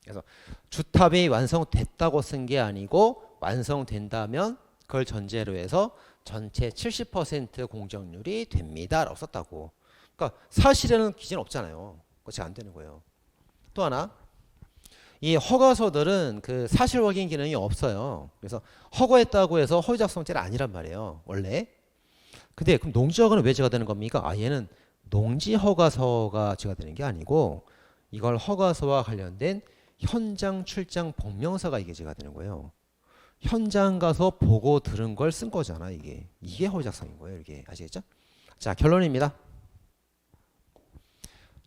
그래서 주탑이 완성됐다고 쓴 게 아니고 완성된다면 그걸 전제로 해서 전체 70% 공정률이 됩니다라고 썼다고. 그러니까 사실에는 기재는 없잖아요. 그거 안 되는 거예요. 또 하나, 이 허가서들은 그 사실 확인 기능이 없어요. 그래서 허가했다고 해서 허위 작성죄는 아니란 말이에요, 원래. 근데 그럼 농지 허가는 왜 제가 되는 겁니까? 얘는 농지 허가서가 제가 되는 게 아니고 이걸 허가서와 관련된 현장 출장 복명서가 이게 제가 되는 거예요. 현장 가서 보고 들은 걸 쓴 거잖아, 이게. 이게 허위 작성인 거예요, 이게. 아시겠죠? 자, 결론입니다.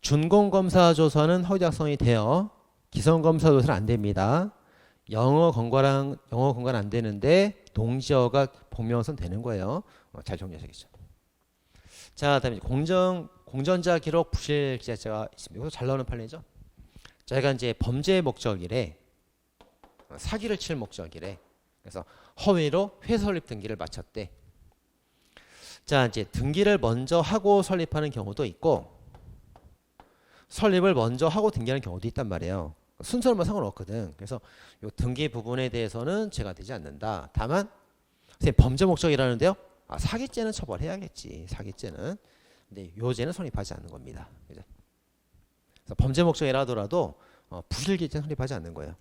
준공검사 조서는 허위 작성이 돼요. 기성검사 조서는 안 됩니다. 영어 건과는 안 되는데 농지허가 복명서는 되는 거예요. 잘 정리하셔야겠죠. 자, 다음에 공전자 기록 부실 기재자가 있습니다. 이것도 잘 나오는 판례죠. 저희가 이제 범죄 목적이래, 사기를 칠 목적이래. 그래서 허위로 회설립 등기를 마쳤대. 자, 이제 등기를 먼저 하고 설립하는 경우도 있고 설립을 먼저 하고 등기하는 경우도 있단 말이에요. 순서는 상관없거든. 그래서 이 등기 부분에 대해서는 죄가 되지 않는다. 다만 선생님 범죄 목적이라는데요. 사기죄는 처벌해야겠지. 사기죄는. 근데 요 죄는 성립하지 않는 겁니다. 그죠? 그래서 범죄 목적이라 하더라도 부실기죄는 성립하지 않는 거예요.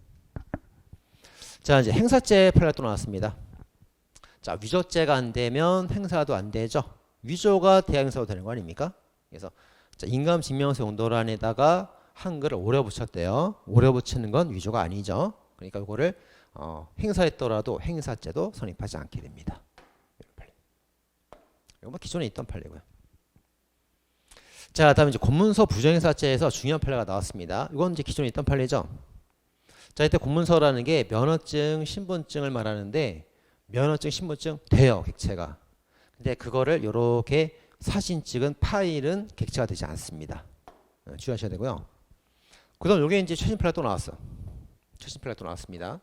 자, 이제 행사죄 판례가 또 나왔습니다. 자, 위조죄가 안 되면 행사도 안 되죠. 위조가 돼야 행사도 되는 거 아닙니까? 그래서 자, 인감증명서 용도란에다가 한글을 오려 붙였대요. 오려 붙이는 건 위조가 아니죠. 그러니까 이거를 행사했더라도 행사죄도 성립하지 않게 됩니다. 이건 뭐 기존에 있던 판례고요. 자, 다음에 이제 공문서 부정행사죄에서 중요한 판례가 나왔습니다. 이건 이제 기존에 있던 판례죠. 자, 이때 공문서라는 게 면허증, 신분증을 말하는데 면허증, 신분증 돼요, 객체가. 근데 그거를 이렇게 사진 찍은 파일은 객체가 되지 않습니다. 주의하셔야 되고요. 그 다음 요게 이제 최신 플랫 또 나왔어. 최신 플랫 또 나왔습니다.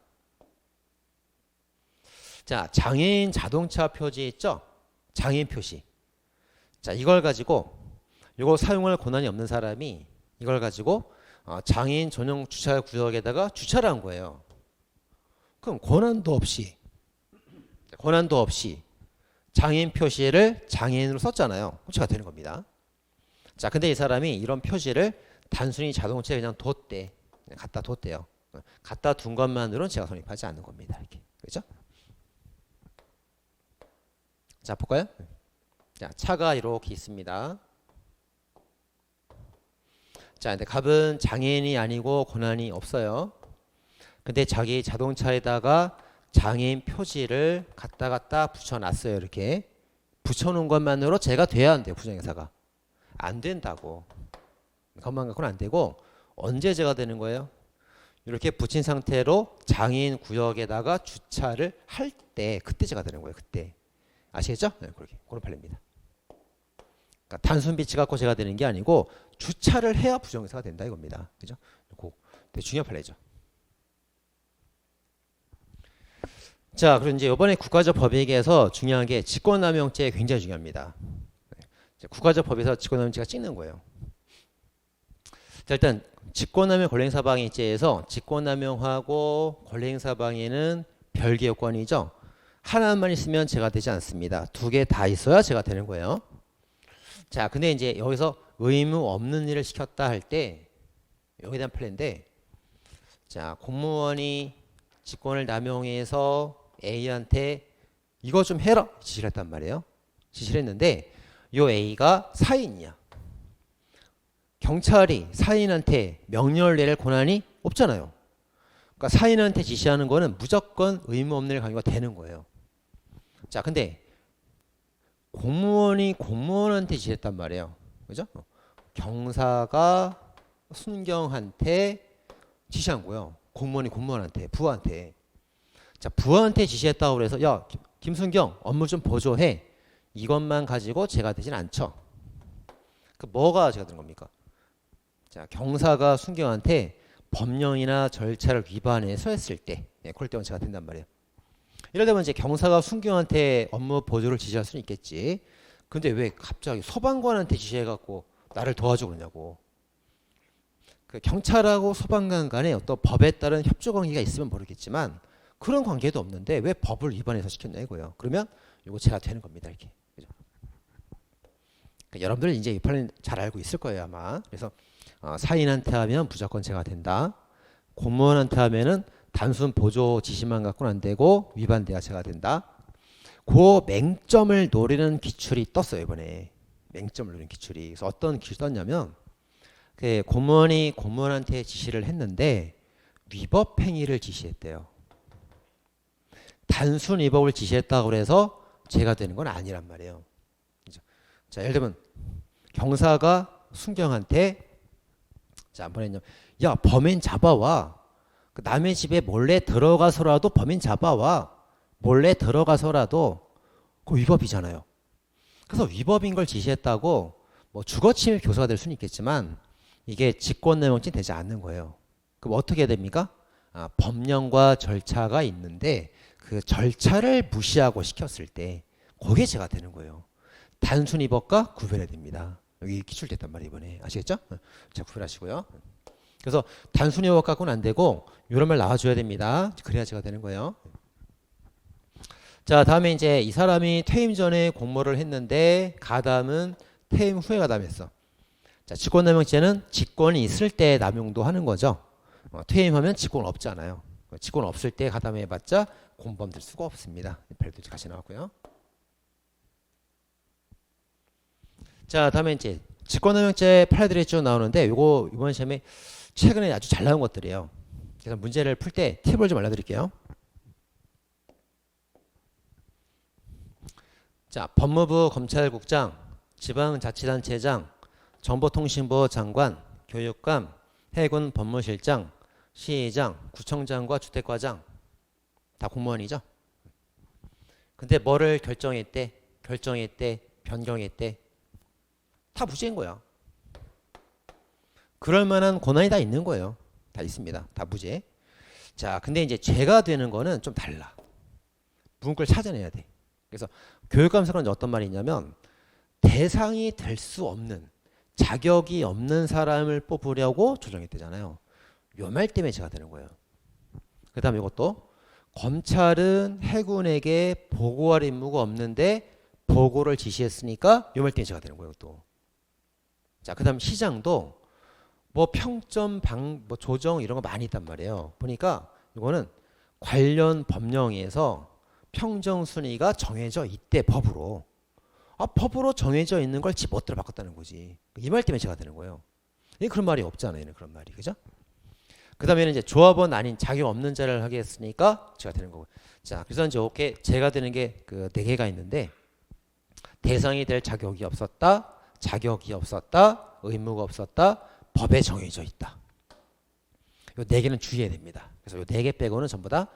자, 장애인 자동차 표지 있죠? 장애인 표시. 자, 이걸 가지고 이거 사용할 권한이 없는 사람이 이걸 가지고 장애인 전용 주차 구역에다가 주차를 한 거예요. 그럼 권한도 없이 장애인 표시를 장애인으로 썼잖아요. 호치가 되는 겁니다. 자, 근데 이 사람이 이런 표시를 단순히 자동차에 그냥 뒀대. 갖다 뒀대요. 갖다 둔 것만으로는 제가 성립하지 않는 겁니다. 이렇게. 그렇죠? 자, 볼까요? 자, 차가 이렇게 있습니다. 자, 근데 갑은 장애인이 아니고 권한이 없어요. 근데 자기 자동차에다가 장애인 표지를 갖다 붙여놨어요. 이렇게 붙여놓은 것만으로 제가 돼야 한대요. 부정행사가 안 된다고. 그것만 갖고는 안 되고 언제 제가 되는 거예요? 이렇게 붙인 상태로 장애인 구역에다가 주차를 할 때 그때 제가 되는 거예요. 그때 아시겠죠? 네, 그렇게 그런 판례입니다. 그러니까 단순 비치 갖고 제가 되는 게 아니고 주차를 해야 부정행사가 된다 이겁니다. 그죠? 되게 중요한 판례죠. 자, 그리고 이제 이번에 국가적 법익에서 중요한 게 직권남용죄 굉장히 중요합니다. 국가적 법에서 직권남용죄가 찍는 거예요. 자, 일단 직권남용 권리행사방해죄에서 직권남용하고 권리행사방해는 별개 요건이죠. 하나만 있으면 제가 되지 않습니다. 두 개 다 있어야 제가 되는 거예요. 자, 근데 이제 여기서 의무 없는 일을 시켰다 할 때 여기에 대한 플랜인데, 자, 공무원이 직권을 남용해서 A한테 이거 좀 해라 지시를 했단 말이에요. 지시를 했는데 요 A가 사인이야. 경찰이 사인한테 명령을 내릴 권한이 없잖아요. 그러니까 사인한테 지시하는 거는 무조건 의무 없는 일 강요가 되는 거예요. 자, 근데 공무원이 공무원한테 지시했단 말이에요. 그죠? 경사가 순경한테 지시한 거예요. 공무원이 공무원한테, 부하한테. 자, 부하한테 지시했다고 그래서 야, 김순경 업무 좀 보조해. 이것만 가지고 제가 되진 않죠. 그 뭐가 제가 되는 겁니까? 자, 경사가 순경한테 법령이나 절차를 위반해서 했을 때, 그럴 때만 제가 된단 말이에요. 이럴 때면 이제 경사가 순경한테 업무 보조를 지시할 수는 있겠지. 근데 왜 갑자기 소방관한테 지시해갖고 나를 도와줘 그러냐고. 그 경찰하고 소방관 간에 어떤 법에 따른 협조 관계가 있으면 모르겠지만 그런 관계도 없는데 왜 법을 위반해서 시켰냐 이거예요. 그러면 이거 제가 되는 겁니다. 이렇게. 그죠? 그러니까 여러분들 이제 이 판을 잘 알고 있을 거예요 아마. 그래서 사인한테 하면 무조건 제가 된다. 공무원한테 하면은 단순 보조 지시만 갖고는 안 되고 위반돼야 제가 된다. 그 맹점을 노리는 기출이 떴어요 이번에. 맹점을 노리는 기출이. 그래서 어떤 기출이 떴냐면 그 공무원이 공무원한테 지시를 했는데 위법 행위를 지시했대요. 단순 위법을 지시했다고 해서 제가 되는 건 아니란 말이에요. 자, 예를 들면 경사가 순경한테 자, 한번 했냐? 야, 범인 잡아와. 남의 집에 몰래 들어가서라도 범인 잡아와. 몰래 들어가서라도 그 위법이잖아요. 그래서 위법인 걸 지시했다고 뭐 주거침입 교사가 될 수는 있겠지만 이게 직권남용죄 되지 않는 거예요. 그럼 어떻게 됩니까? 법령과 절차가 있는데 그 절차를 무시하고 시켰을 때 그게 제가 되는 거예요. 단순 위법과 구별해야 됩니다. 여기 기출됐단 말이에요 이번에. 아시겠죠? 자, 구별하시고요. 그래서 단순 위법 갖고는 안 되고 이런 말 나와줘야 됩니다. 그래야 제가 되는 거예요. 자, 다음에 이제 이 사람이 퇴임 전에 공모를 했는데 가담은 퇴임 후에 가담했어. 자, 직권남용죄는 직권이 있을 때 남용도 하는 거죠. 퇴임하면 직권 없잖아요. 직권 없을 때 가담해봤자 공범 될 수가 없습니다. 별도 같이 나왔고요. 자, 다음에 이제 직권남용죄 판례들이 쭉 나오는데 요거 이번 시험에 최근에 아주 잘 나온 것들이에요. 그래서 문제를 풀 때 팁을 좀 알려드릴게요. 자, 법무부 검찰국장, 지방자치단체장, 정보통신부 장관, 교육감, 해군 법무실장, 시장, 구청장과 주택과장 다 공무원이죠. 근데 뭐를 결정했대, 변경했대, 다 무죄인 거야. 그럴 만한 권한이 다 있는 거예요. 다 있습니다. 다 무죄. 자, 근데 이제 죄가 되는 거는 좀 달라. 문구를 찾아내야 돼. 그래서 교육감사는 어떤 말이 있냐면 대상이 될 수 없는, 자격이 없는 사람을 뽑으려고 조정했대잖아요. 요 말 때문에 죄가 되는 거예요. 그 다음에 이것도 검찰은 해군에게 보고할 임무가 없는데 보고를 지시했으니까 요 말 때문에 죄가 되는 거예요. 또. 자, 그 다음 시장도 뭐 평점 뭐 조정 이런 거 많이 있단 말이에요. 보니까 이거는 관련 법령에서 평정 순위가 정해져 있대, 법으로. 법으로 정해져 있는 걸 지 멋대로 바꿨다는 거지. 이 말 때문에 제가 되는 거예요. 그런 말이 없잖아요. 얘는 그런 말이. 그죠? 그 다음에는 이제 조합원 아닌 자격 없는 자를 하게 했으니까 제가 되는 거고. 자, 그래서 이제 이렇게 제가 되는 게 그 4개가 있는데 대상이 될 자격이 없었다, 자격이 없었다, 의무가 없었다, 법에 정해져 있다. 요 4개는 주의해야 됩니다. 그래서 요 4개 빼고는 전부 다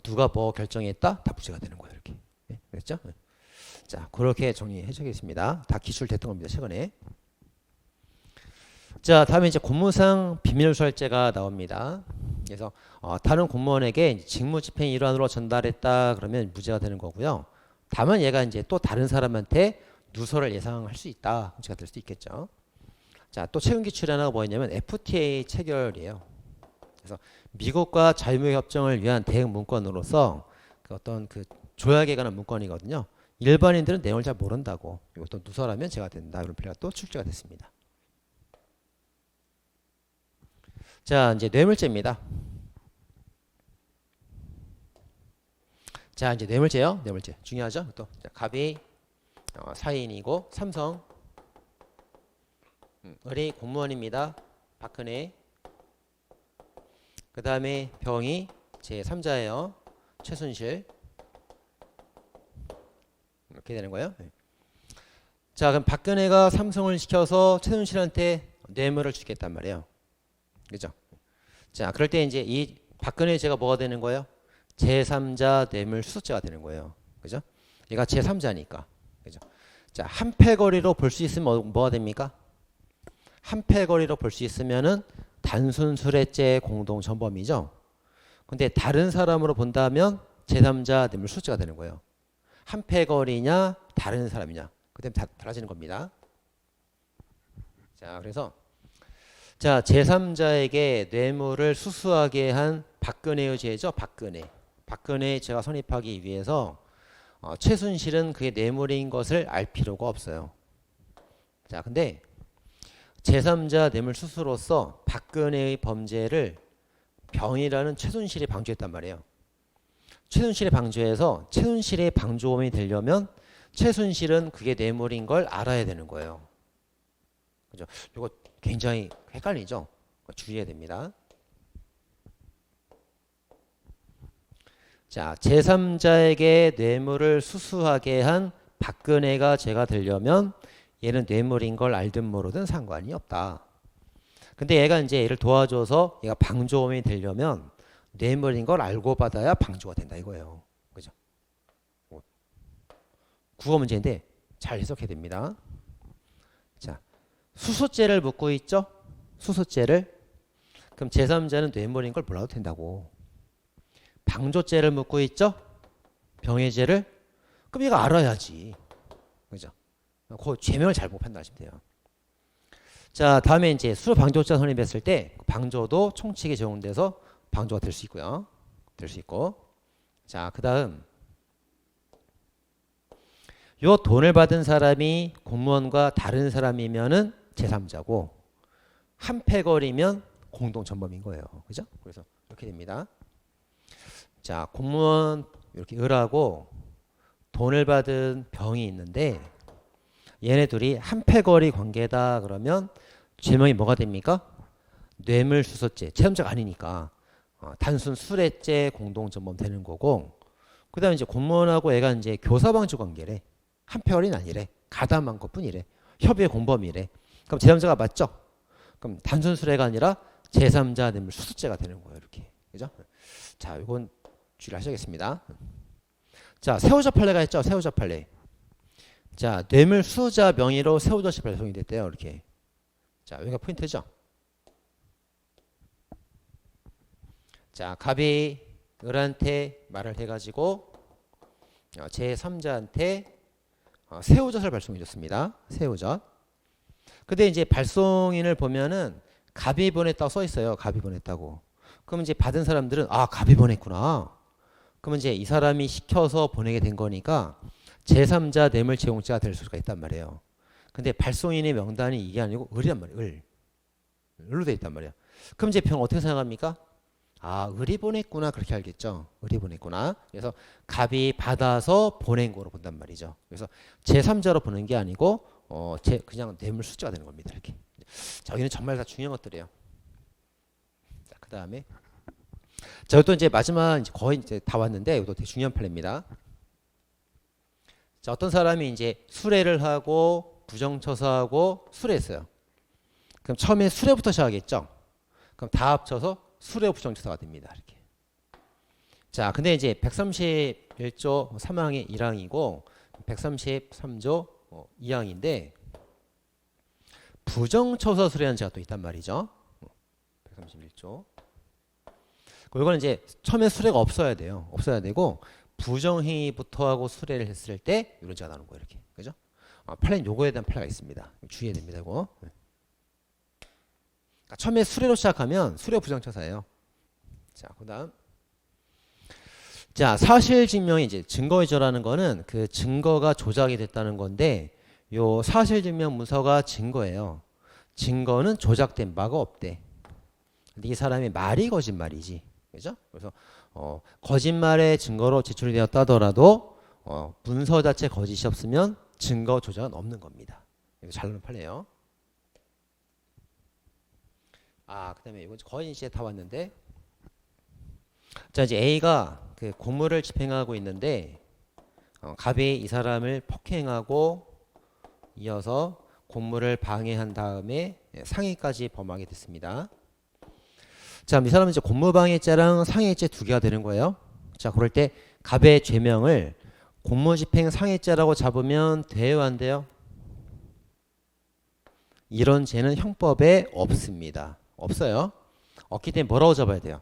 누가 뭐 결정했다, 다 무죄가 되는 거예요. 이렇게. 네, 그랬죠? 네. 자, 그렇게 정리해 주겠습니다. 다 기출됐던 겁니다. 최근에. 자, 다음에 이제 공무상 비밀수할죄가 나옵니다. 그래서 다른 공무원에게 직무집행 일환으로 전달했다 그러면 무죄가 되는 거고요. 다만 얘가 이제 또 다른 사람한테 누설을 예상할 수 있다. 문제가 될 수 있겠죠. 자, 또 최근 기출이 하나가 뭐였냐면 FTA 체결이에요. 그래서 미국과 자유무역 협정을 위한 대응 문건으로서 그 어떤 그 조약에 관한 문건이거든요. 일반인들은 내용을 잘 모른다고. 이것도 누설하면 죄가 된다. 이런 필요가 또 출제가 됐습니다. 자, 이제 뇌물죄입니다. 자, 이제 뇌물죄요. 뇌물죄 중요하죠. 또 자, 갑이 사인이고 삼성 을이 공무원입니다. 박근혜. 그 다음에 병이 제3자예요. 최순실. 이렇게 되는 거예요. 네. 자, 그럼 박근혜가 삼성을 시켜서 최순실한테 뇌물을 주겠단 말이에요. 그죠? 자, 그럴 때 이제 이 박근혜 죄가 뭐가 되는 거예요? 제3자 뇌물 수수죄가 되는 거예요. 그죠? 얘가 제3자니까. 그죠? 자, 한패거리로 볼 수 있으면 뭐가 됩니까? 한패거리로 볼 수 있으면은 단순 술해죄 공동 전범이죠. 근데 다른 사람으로 본다면 제3자 뇌물 수수죄가 되는 거예요. 한패거리냐 다른 사람이냐 그때 다 달라지는 겁니다. 자, 그래서 자, 제3자에게 뇌물을 수수하게 한 박근혜의 죄죠. 박근혜의 죄가 성립하기 위해서 최순실은 그게 뇌물인 것을 알 필요가 없어요. 자, 근데 제3자 뇌물 수수로서 박근혜의 범죄를 병이라는 최순실이 방조했단 말이에요. 최순실이 방조해서 최순실의 방조범이 되려면 최순실은 그게 뇌물인 걸 알아야 되는 거예요. 그죠? 이거 굉장히 헷갈리죠? 주의해야 됩니다. 자, 제3자에게 뇌물을 수수하게 한 박근혜가 죄가 되려면 얘는 뇌물인 걸 알든 모르든 상관이 없다. 근데 얘가 이제 얘를 도와줘서 얘가 방조범이 되려면 뇌물인 걸 알고 받아야 방조가 된다 이거예요. 그죠? 국어 문제인데 잘 해석해야 됩니다. 자, 수수죄를 묻고 있죠? 수수죄를. 그럼 제3자는 뇌물인 걸 몰라도 된다고. 방조죄를 묻고 있죠? 병해죄를. 그럼 얘가 알아야지. 그죠? 그 죄명을 잘못 판단하시면 돼요. 자, 다음에 이제 수방조죄 성립했을 때 방조도 총칙에 적용돼서 방조가 될 수 있고요. 될 수 있고. 자, 그 다음 요 돈을 받은 사람이 공무원과 다른 사람이면은 제3자고 한패거리면 공동전범인 거예요. 그죠? 그래서 이렇게 됩니다. 자, 공무원 이렇게 을하고 돈을 받은 병이 있는데 얘네 둘이 한패거리 관계다 그러면 죄명이 뭐가 됩니까? 뇌물수수죄. 제3자가 아니니까 단순 술해죄 공동전범 되는 거고, 그 다음에 이제 공무원하고 애가 이제 교사방조 관계래. 한패거리는 아니래. 가담한 것뿐이래. 협의의 공범이래. 그럼 제3자가 맞죠? 그럼 단순 술해가 아니라 제3자 뇌물 수수죄가 되는 거예요. 이렇게. 그죠? 자, 이건 주의를 하셔야겠습니다. 자, 세우자 판례가 있죠. 세우자 판례. 자, 뇌물 수수자 명의로 세우자 판례 적용이 됐대요. 이렇게. 자, 여기가 포인트죠. 자, 갑이 을한테 말을 해가지고 제3자한테 세우젓을 발송해 줬습니다. 세우젓. 근데 이제 발송인을 보면은 갑이 보냈다고 써 있어요. 갑이 보냈다고. 그럼 이제 받은 사람들은 아, 갑이 보냈구나. 그러면 이제 이 사람이 시켜서 보내게 된 거니까 제3자 뇌물 제공자가 될 수가 있단 말이에요. 근데 발송인의 명단이 이게 아니고 을이란 말이에요. 을. 을로 돼 있단 말이에요. 그럼 이제 병 어떻게 생각합니까? 아, 을이 보냈구나. 그렇게 알겠죠. 을이 보냈구나. 그래서 갑이 받아서 보낸 거로 본단 말이죠. 그래서 제3자로 보낸 게 아니고 그냥 뇌물 수수자가 되는 겁니다. 이렇게. 자, 여기는 정말 다 중요한 것들이에요. 자, 그 다음에 자, 또 이제 마지막 이제 거의 이제 다 왔는데 이것도 되게 중요한 판례입니다. 자, 어떤 사람이 이제 수뢰를 하고 부정처사하고 수뢰했어요. 그럼 처음에 수뢰부터 시작하겠죠. 그럼 다 합쳐서 수뢰 부정처사가 됩니다. 이렇게. 자, 근데 이제 131조 3항의 1항이고 133조 2항인데 부정처사 수뢰하는 자가 또 있단 말이죠. 131조. 이거는 이제 처음에 수뢰가 없어야 돼요. 없어야 되고 부정행위부터 하고 수뢰를 했을 때 이런 자가 나오는 거예요. 이렇게. 그죠? 판례는 요거에 대한 판례가 있습니다. 주의해야 됩니다. 이거. 그러니까 처음에 수뢰로 시작하면 수뢰 부정처사예요. 자, 그다음. 자, 사실 증명이 이제 증거 위조라는 거는 그 증거가 조작이 됐다는 건데 요 사실 증명 문서가 증거예요. 증거는 조작된 바가 없대. 근데 이 사람의 말이 거짓말이지. 그죠? 그래서 거짓말의 증거로 제출이 되었다 하더라도 문서 자체 거짓이 없으면 증거 조작은 없는 겁니다. 이거 잘 나오는 판례예요. 그다음에 이건 거의 이제 다 왔는데, 자, 이제 A가 그 공무를 집행하고 있는데 갑이 이 사람을 폭행하고 이어서 공무를 방해한 다음에 상해까지 범하게 됐습니다. 자, 이 사람은 이제 공무방해죄랑 상해죄 두 개가 되는 거예요. 자, 그럴 때 갑의 죄명을 공무집행 상해죄라고 잡으면 돼요, 안 돼요? 이런 죄는 형법에 없습니다. 없어요. 없기 때문에 뭐라고 잡아야 돼요?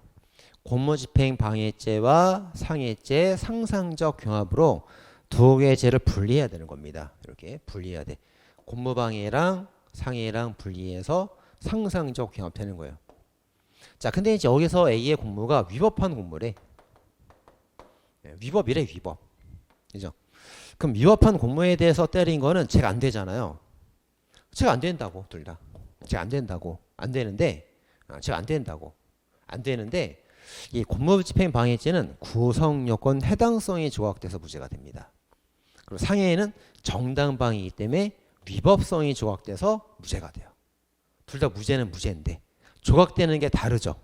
공무집행 방해죄와 상해죄 상상적 경합으로 두 개의 죄를 분리해야 되는 겁니다. 이렇게 분리해야 돼. 공무방해랑 상해랑 분리해서 상상적 경합되는 거예요. 자, 근데 이제 여기서 A의 공무가 위법한 공무래. 위법이래, 위법. 그죠? 그럼 위법한 공무에 대해서 때린 거는 죄가 안 되잖아요. 죄가 안 된다고, 둘 다. 죄가 안 된다고. 안 되는데, 죄가 안 된다고. 안 되는데, 이 공무집행 방해죄는 구성 요건 해당성이 조각돼서 무죄가 됩니다. 그리고 상해에는 정당방위이기 때문에 위법성이 조각돼서 무죄가 돼요. 둘 다 무죄는 무죄인데 조각되는 게 다르죠.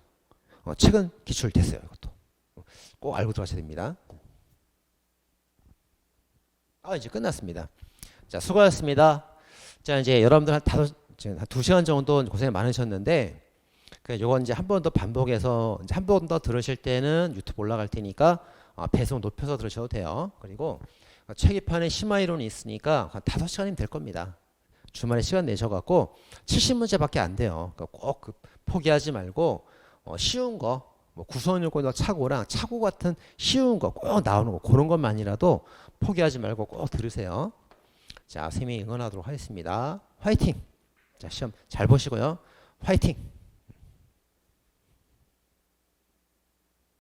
최근 기출됐어요. 이것도 꼭 알고 들어가셔야 됩니다. 이제 끝났습니다. 자, 수고하셨습니다. 자, 이제 여러분들 한 2시간 정도 고생 많으셨는데, 요건 이제 한 번 더 반복해서 이제 한 번 더 들으실 때는 유튜브 올라갈 테니까 배송 높여서 들으셔도 돼요. 그리고 체계판에 심화이론이 있으니까 한 5시간이면 될 겁니다. 주말에 시간 내셔갖고 70문제밖에 안 돼요. 그러니까 꼭 포기하지 말고 쉬운 거, 뭐 구성요건과 착오랑 착오 같은 쉬운 거 꼭 나오는 거 그런 것만이라도 포기하지 말고 꼭 들으세요. 자, 쌤이 응원하도록 하겠습니다. 화이팅! 자, 시험 잘 보시고요. 화이팅!